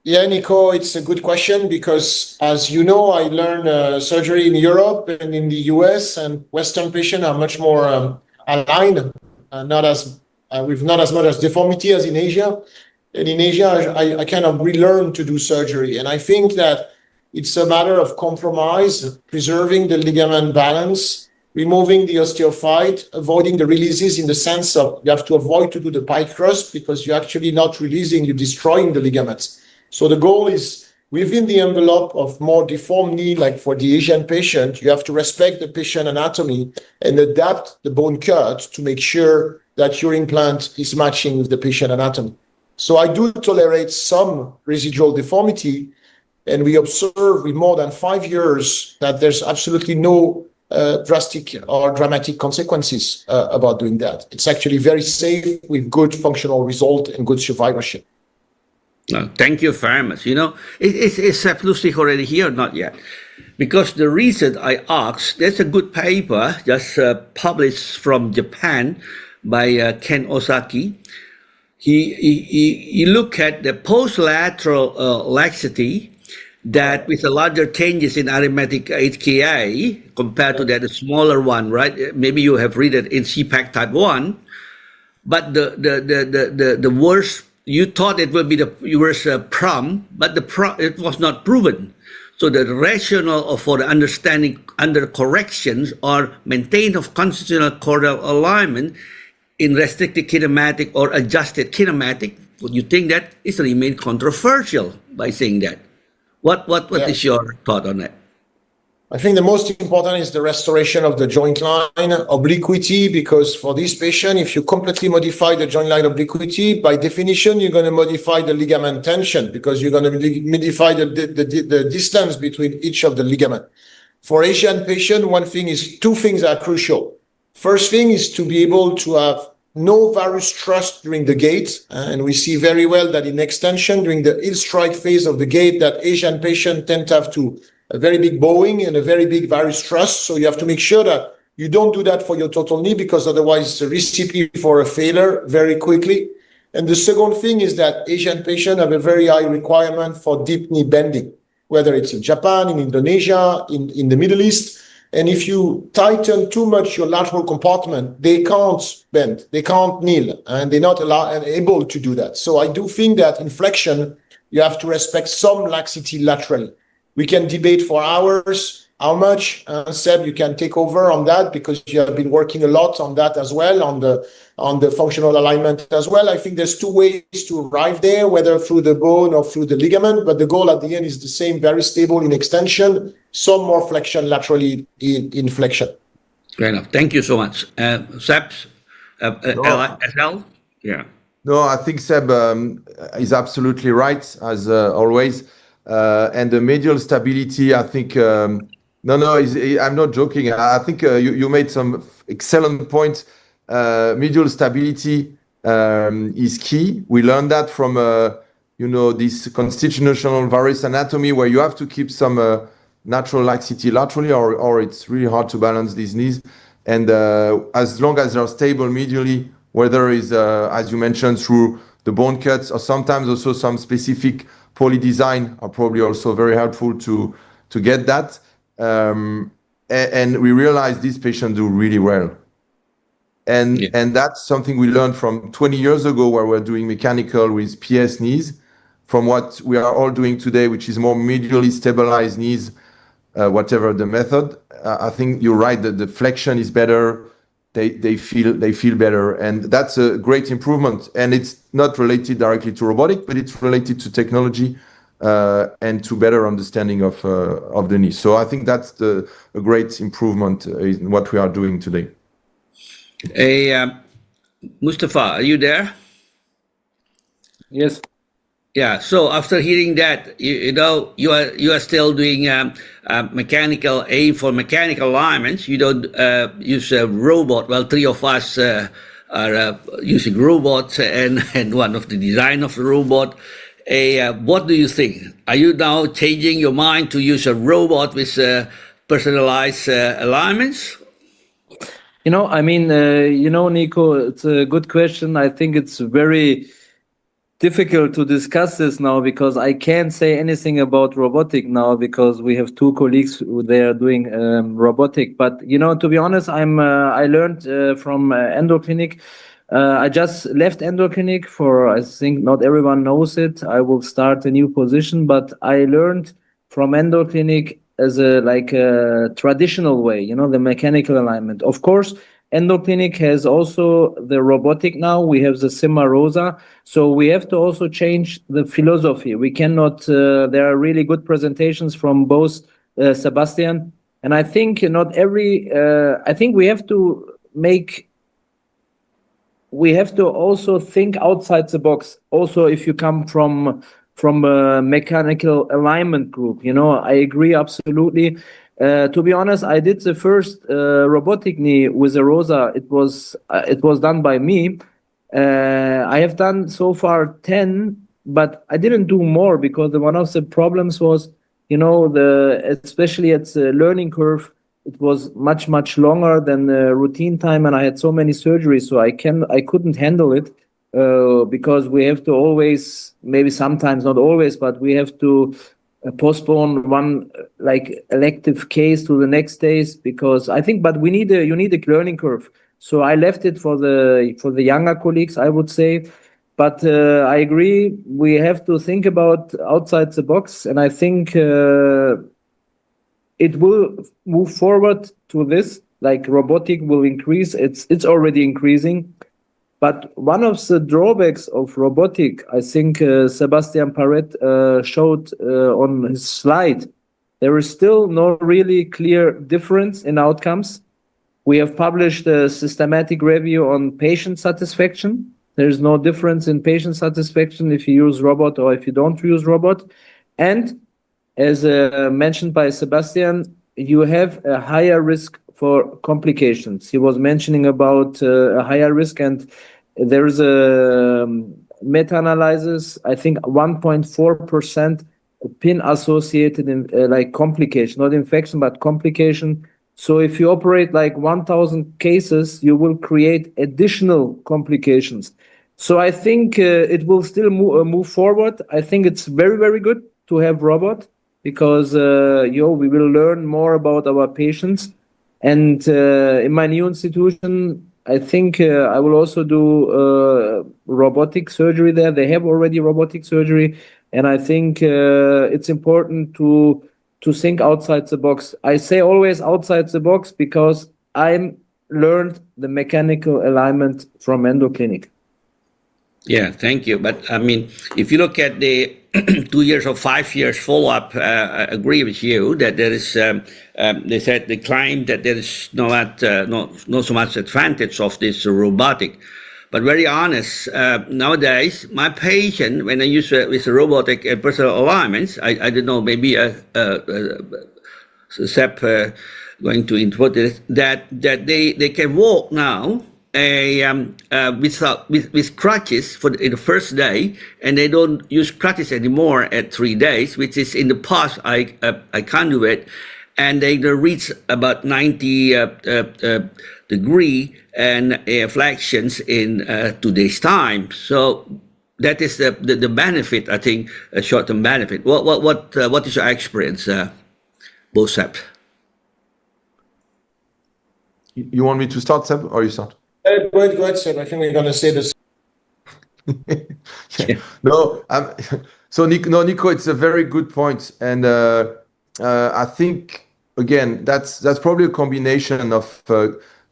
Yeah, Nico, it's a good question because, as you know, I learned surgery in Europe and in the US, and Western patients are much more aligned, with not as much as deformity as in Asia. And in Asia, I kind of relearned to do surgery. And I think that it's a matter of compromise, preserving the ligament balance, removing the osteophyte, avoiding the releases in the sense of you have to avoid to do the pike crust because you're actually not releasing, you're destroying the ligaments. So the goal is within the envelope of more deformed knee, like for the Asian patient, you have to respect the patient anatomy and adapt the bone cut to make sure that your implant is matching with the patient anatomy. So I do tolerate some residual deformity, and we observe with more than 5 years that there's absolutely no drastic or dramatic consequences about doing that. It's actually very safe with good functional result and good survivorship. Thank you very much. Is Sep Lustig already here or not yet? Because the reason I asked, there's a good paper just published from Japan by Ken Osaki. He looked at the post-lateral laxity that with the larger changes in arithmetic HKA compared to that smaller one, right? Maybe you have read it in CPAC type 1, but the worst, you thought it would be the worst PROM, but it was not proven. So the rationale for the understanding under corrections or maintain of constitutional chordal alignment in restricted kinematic or adjusted kinematic, would you think that is remain controversial by saying that? What is your thought on that? I think the most important is the restoration of the joint line obliquity, because for this patient, if you completely modify the joint line obliquity, by definition, you're going to modify the ligament tension, because you're going to modify the distance between each of the ligament. For Asian patient, two things are crucial. First thing is to be able to have no varus thrust during the gait, and we see very well that in extension during the heel strike phase of the gait, that Asian patient tend to have a very big bowing and a very big varus thrust. So you have to make sure that you don't do that for your total knee, because otherwise it's a recipe for a failure very quickly. And the second thing is that Asian patients have a very high requirement for deep knee bending, whether it's in Japan, in Indonesia, in the Middle East. And if you tighten too much your lateral compartment, they can't bend, they can't kneel, and they're not able to do that. So I do think that in flexion, you have to respect some laxity laterally. We can debate for hours how much. Seb, you can take over on that, because you have been working a lot on that as well, on the functional alignment as well. I think there's two ways to arrive there, whether through the bone or through the ligament, but the goal at the end is the same: very stable in extension, some more flexion laterally in flexion. Fair enough. Thank you so much. Seb, SL? Yeah. No, I think Seb is absolutely right, as always. And the medial stability, I think, I'm not joking. I think you made some excellent points. Medial stability is key. We learned that from, this constitutional varus anatomy, where you have to keep some natural laxity laterally, or it's really hard to balance these knees. And as long as they're stable medially, whether it's, as you mentioned, through the bone cuts, or sometimes also some specific poly design are probably also very helpful to get that. And we realize these patients do really well. And that's something we learned from 20 years ago, where we're doing mechanical with PS knees, from what we are all doing today, which is more medially stabilized knees, whatever the method. I think you're right that the flexion is better. They feel better, and that's a great improvement. And it's not related directly to robotic, but it's related to technology and to better understanding of the knee. So I think that's a great improvement in what we are doing today. Hey, Mustafa, are you there? Yes. Yeah. So after hearing that, you are still doing mechanical for mechanical alignments. You don't use a robot. Well, three of us are using robots, and one of the design of the robot. What do you think? Are you now changing your mind to use a robot with personalized alignments? Nico, it's a good question. I think it's very difficult to discuss this now, because I can't say anything about robotic now, because we have two colleagues who they are doing robotic. But to be honest, I learned from Endoclinic. I just left Endoclinic I think not everyone knows it. I will start a new position, but I learned from Endoclinic as a traditional way, the mechanical alignment. Of course, Endoclinic has also the robotic now. We have the Sima Rosa. So we have to also change the philosophy. We cannot, there are really good presentations from both Sebastien. And I think I think we have to also think outside the box. Also, if you come from a mechanical alignment group, I agree absolutely. To be honest, I did the first robotic knee with a Rosa. It was done by me. I have done so far 10, but I didn't do more, because one of the problems was, especially at the learning curve, it was much longer than the routine time, and I had so many surgeries, so I couldn't handle it, because we have to always, maybe sometimes not always, but we have to postpone one like elective case to the next days, because I think, but you need a learning curve. So I left it for the younger colleagues, I would say. But I agree, we have to think about outside the box, and I think it will move forward to this. Like robotic will increase. It's already increasing. But one of the drawbacks of robotic, I think Sebastien Parratte showed on his slide, there is still no really clear difference in outcomes. We have published a systematic review on patient satisfaction. There's no difference in patient satisfaction if you use robot or if you don't use robot. And as mentioned by Sebastien, you have a higher risk for complications. He was mentioning about a higher risk, and there is a meta-analysis, I think 1.4% pin associated in like complication, not infection, but complication. So if you operate like 1,000 cases, you will create additional complications. So I think it will still move forward. I think it's very, very good to have robot, because we will learn more about our patients. And in my new institution, I think I will also do robotic surgery there. They have already robotic surgery, and I think it's important to think outside the box. I say always outside the box because I learned the mechanical alignment from EndoClinic. Yeah, thank you. But I mean, if you look at the 2 years or 5 years follow-up, I agree with you that there is, they claim that there is not so much advantage of this robotic. But very honest, nowadays, my patient, when I use with robotic personal alignments, I don't know, maybe Seb going to input it, that they can walk now with crutches in the first day, and they don't use crutches anymore at 3 days, which is in the past I can't do it, and they reach about 90 degree and flexions in 2 days time. So that is the benefit, I think, a short-term benefit. What is your experience, both Seb? You want me to start, Seb, or you start? Go ahead, Seb. I think we're going to say this. Yeah. So Nico, it's a very good point, and I think again that's probably a combination of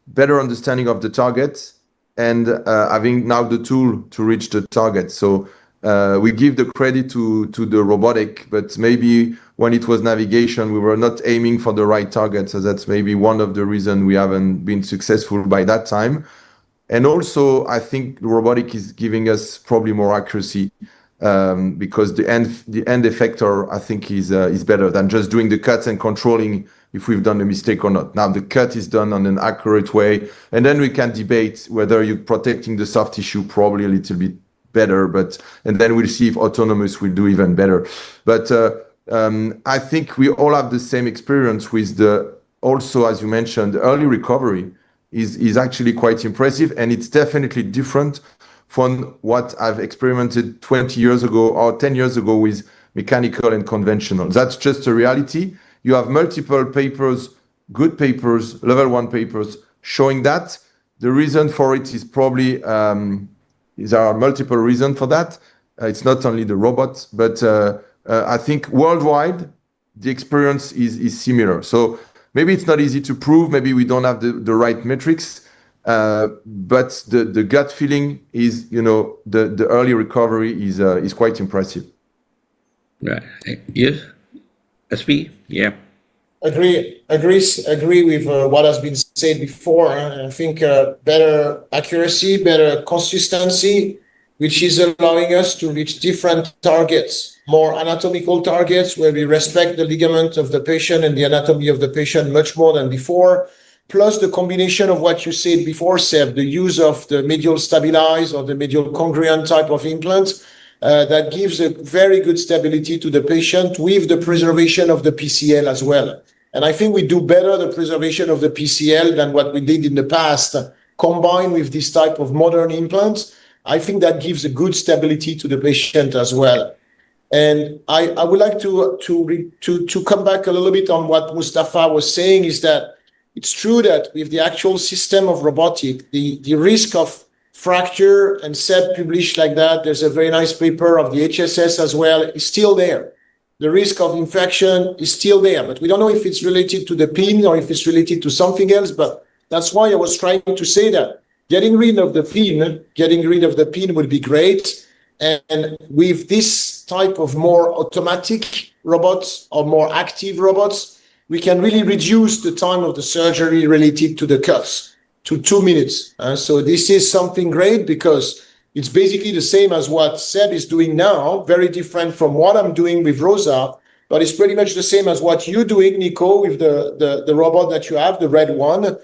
better understanding of the target and having now the tool to reach the target. So we give the credit to the robotic, but maybe when it was navigation, we were not aiming for the right target. So that's maybe one of the reasons we haven't been successful by that time. And also, I think the robotic is giving us probably more accuracy because the end effector, I think, is better than just doing the cut and controlling if we've done a mistake or not. Now the cut is done on an accurate way, and then we can debate whether you're protecting the soft tissue probably a little bit better, and then we'll see if autonomous will do even better. But I think we all have the same experience with also, as you mentioned, early recovery is actually quite impressive, and it's definitely different from what I've experimented 20 years ago or 10 years ago with mechanical and conventional. That's just a reality. You have multiple papers, good papers, level 1 papers, showing that. The reason for it is probably, there are multiple reasons for that. It's not only the robots, but I think worldwide, the experience is similar. So maybe it's not easy to prove, maybe we don't have the right metrics, but the gut feeling is, the early recovery is quite impressive. Right. Yes. SP? Yeah. Agree with what has been said before. I think better accuracy, better consistency, which is allowing us to reach different targets, more anatomical targets where we respect the ligament of the patient and the anatomy of the patient much more than before. Plus the combination of what you said before, Seb, the use of the medial stabilized or the medial congruent type of implants, that gives a very good stability to the patient with the preservation of the PCL as well. And I think we do better the preservation of the PCL than what we did in the past, combined with this type of modern implants. I think that gives a good stability to the patient as well. And I would like to come back a little bit on what Mustafa was saying, is that it's true that with the actual system of robotic, the risk of fracture, and Seb published like that, there's a very nice paper of the HSS as well, is still there. The risk of infection is still there, but we don't know if it's related to the pin or if it's related to something else. But that's why I was trying to say that getting rid of the pin would be great. And with this type of more automatic robots or more active robots, we can really reduce the time of the surgery related to the cuts to 2 minutes. So this is something great, because it's basically the same as what Seb is doing now, very different from what I'm doing with Rosa, but it's pretty much the same as what you're doing, Nico, with the robot that you have, the red one.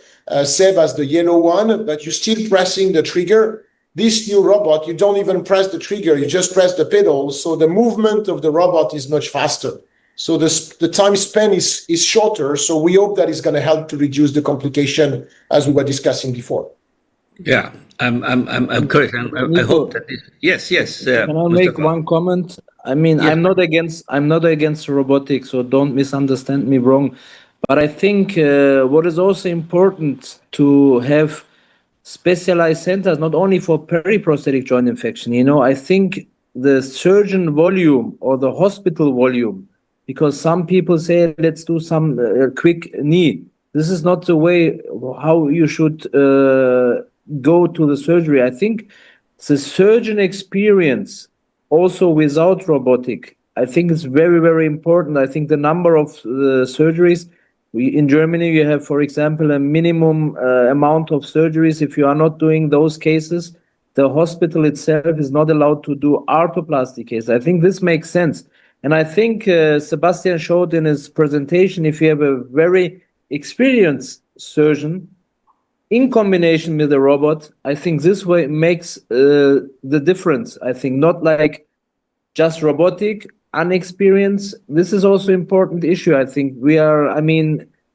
Seb has the yellow one, but you're still pressing the trigger. This new robot, you don't even press the trigger, you just press the pedal. So the movement of the robot is much faster. So the time spent is shorter. So we hope that is going to help to reduce the complication, as we were discussing before. Yeah, I'm correct. I hope that this, yes. Can I make one comment? I mean, Yes. I'm not against robotics, so don't misunderstand me wrong. But I think what is also important to have specialized centers, not only for periprosthetic joint infection. I think the surgeon volume or the hospital volume, because some people say, let's do some quick knee. This is not the way how you should go to the surgery. I think the surgeon experience, also without robotic, I think it's very, very important. I think the number of surgeries, in Germany, you have, for example, a minimum amount of surgeries. If you are not doing those cases, the hospital itself is not allowed to do arthroplasty cases. I think this makes sense. And I think Sebastien showed in his presentation, if you have a very experienced surgeon in combination with a robot, I think this way makes the difference. I think not like just robotic, unexperienced. This is also important issue. I think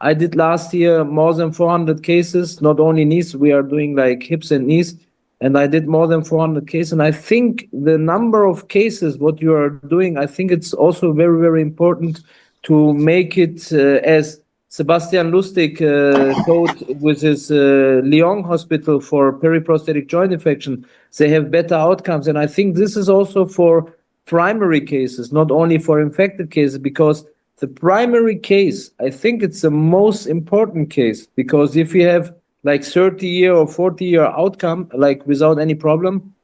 I did last year more than 400 cases, not only knees, we are doing like hips and knees, and I did more than 400 cases. And I think the number of cases, what you are doing, I think it's also very, very important to make it as Sebastien Lustig showed with his Lyon hospital for periprosthetic joint infection, they have better outcomes. And I think this is also for primary cases, not only for infected cases, because the primary case, I think it's the most important case, because if you have like 30-year or 40-year outcome, like without any problem,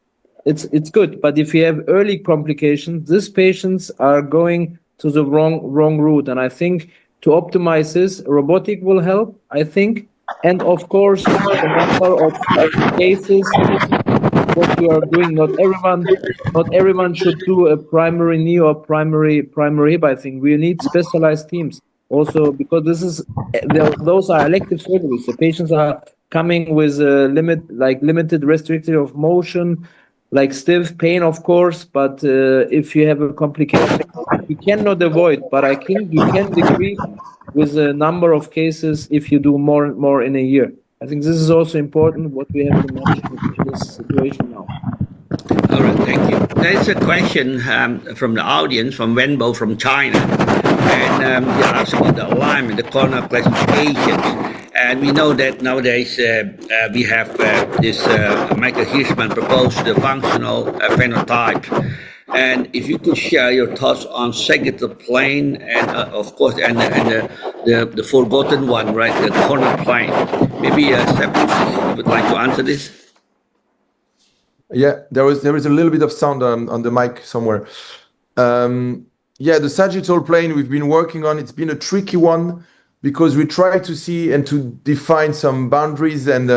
it's good. But if you have early complications, these patients are going to the wrong route. And I think to optimize this, robotic will help, I think. And of course, the number of cases, what you are doing, not everyone should do a primary knee or primary hip. I think we need specialized teams also, because those are elective surgeries. The patients are coming with limited restricted of motion, like stiff pain, of course. But if you have a complication, you cannot avoid. But I think you can decrease with the number of cases if you do more in a year. I think this is also important, what we have to manage in this situation now. All right, thank you. There's a question from the audience, from Wenbo from China, and they're asking the alignment, the corner classifications. And we know that nowadays we have this Michael Hirschman proposed the functional phenotype. And if you could share your thoughts on sagittal plane and of course and the forgotten one, right, the corner plane. Maybe Seb, you would like to answer this? Yeah, there was a little bit of sound on the mic somewhere. Yeah, the sagittal plane we've been working on, it's been a tricky one because we try to see and to define some boundaries, and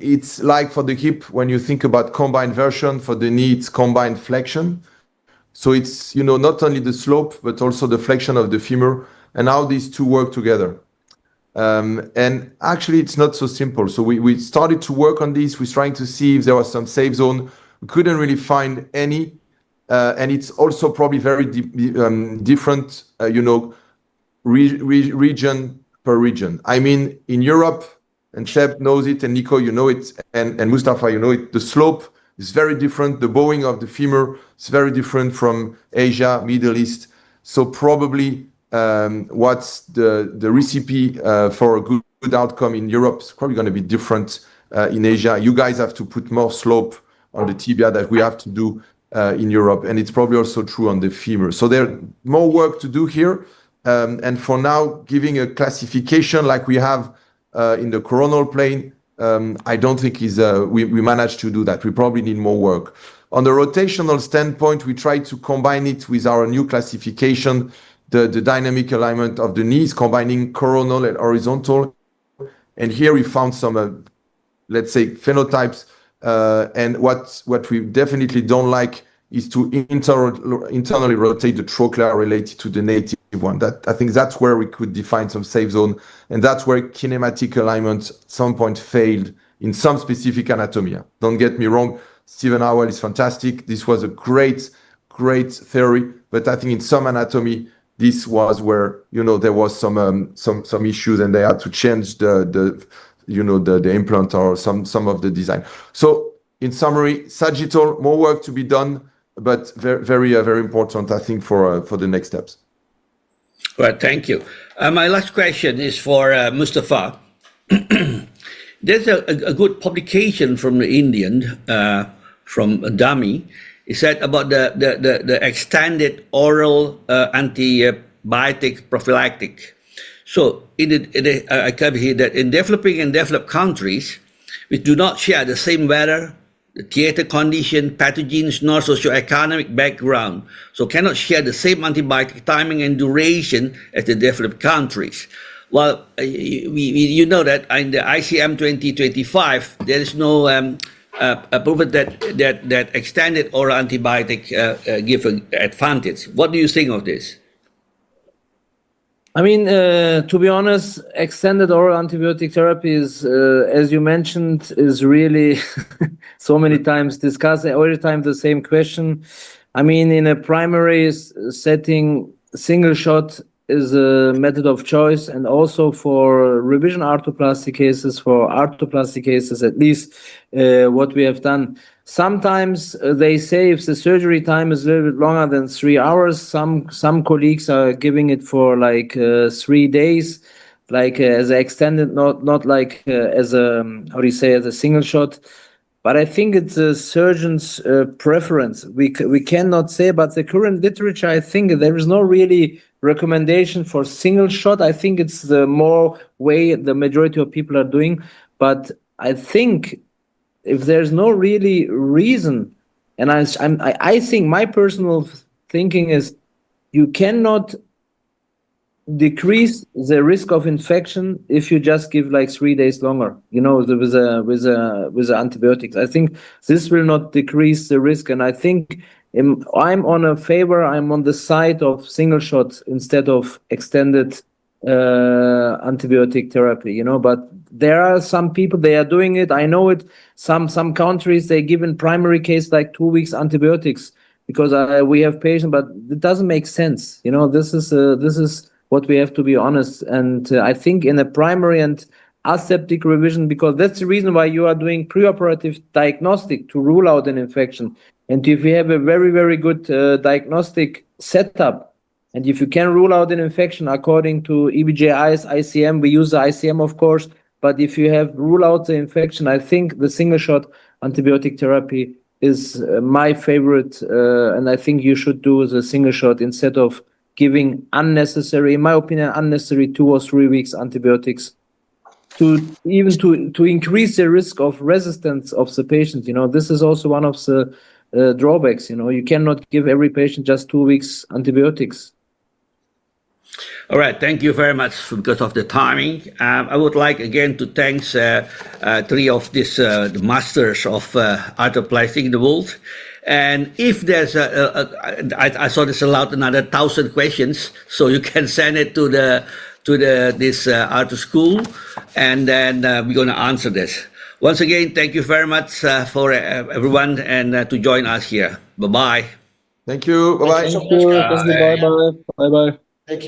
it's like for the hip, when you think about combined version, for the knee, it's combined flexion. So it's, not only the slope, but also the flexion of the femur and how these two work together. And actually, it's not so simple. So we started to work on this. We're trying to see if there was some safe zone. We couldn't really find any. And it's also probably very different, region per region. I mean, in Europe, and Shep knows it, and Nico, you know it, and Mustafa, you know it, the slope is very different. The bowing of the femur is very different from Asia, Middle East. So probably what's the recipe for a good outcome in Europe is probably going to be different in Asia. You guys have to put more slope on the tibia that we have to do in Europe, and it's probably also true on the femur. So there's more work to do here. And for now, giving a classification like we have in the coronal plane, I don't think we managed to do that. We probably need more work. On the rotational standpoint, we try to combine it with our new classification, the dynamic alignment of the knees, combining coronal and horizontal. And here we found some, let's say, phenotypes. And what we definitely don't like is to internally rotate the trochlea related to the native one. I think that's where we could define some safe zone, and that's where kinematic alignment at some point failed in some specific anatomy. Don't get me wrong, Stephen Howell is fantastic. This was a great theory, but I think in some anatomy, this was where there was some issues, and they had to change the implant or some of the design. So in summary, sagittal, more work to be done, but very important, I think, for the next steps. Right, thank you. My last question is for Mustafa. There's a good publication from the Indian, from Dami. It said about the extended oral antibiotic prophylactic. So I cover here that in developing and developed countries, which do not share the same weather, the theater condition, pathogens, nor socioeconomic background, so cannot share the same antibiotic timing and duration as the developed countries. Well, you know that in the ICM 2025, there is no proven that extended oral antibiotic give an advantage. What do you think of this? I mean, to be honest, extended oral antibiotic therapy is, as you mentioned, is really so many times discussed, every time the same question. I mean, in a primary setting, single shot is a method of choice, and also for revision arthroplasty cases, at least what we have done. Sometimes they say if the surgery time is a little bit longer than 3 hours, some colleagues are giving it for like 3 days, like as an extended, not like as a as a single shot. But I think it's a surgeon's preference. We cannot say, but the current literature, I think there is no really recommendation for single shot. I think it's the more way the majority of people are doing. But I think if there's no really reason, and I think my personal thinking is you cannot decrease the risk of infection if you just give like 3 days longer, with antibiotics. I think this will not decrease the risk, and I think I'm on the side of single shots instead of extended antibiotic therapy, but there are some people, they are doing it. I know it. Some countries, they give in primary case like 2 weeks antibiotics because we have patients, but it doesn't make sense. This is what we have to be honest. And I think in a primary and aseptic revision, because that's the reason why you are doing preoperative diagnostic to rule out an infection. And if you have a very, very good diagnostic setup, and if you can rule out an infection according to EBJI's ICM, we use the ICM, of course, but if you have rule out the infection, I think the single shot antibiotic therapy is my favorite, and I think you should do the single shot instead of giving unnecessary, in my opinion, unnecessary 2 or 3 weeks antibiotics to increase the risk of resistance of the patient. This is also one of the drawbacks. You cannot give every patient just 2 weeks antibiotics. All right, thank you very much because of the timing. I would like again to thank 3 of these the masters of arthroplasty in the world. And if there's I saw this allowed another 1,000 questions, so you can send it to this ArthroSchool, and then we're going to answer this. Once again, thank you very much for everyone and to join us here. Bye bye. Thank you. Bye bye. Thank you. Bye bye. Bye bye. Thank you.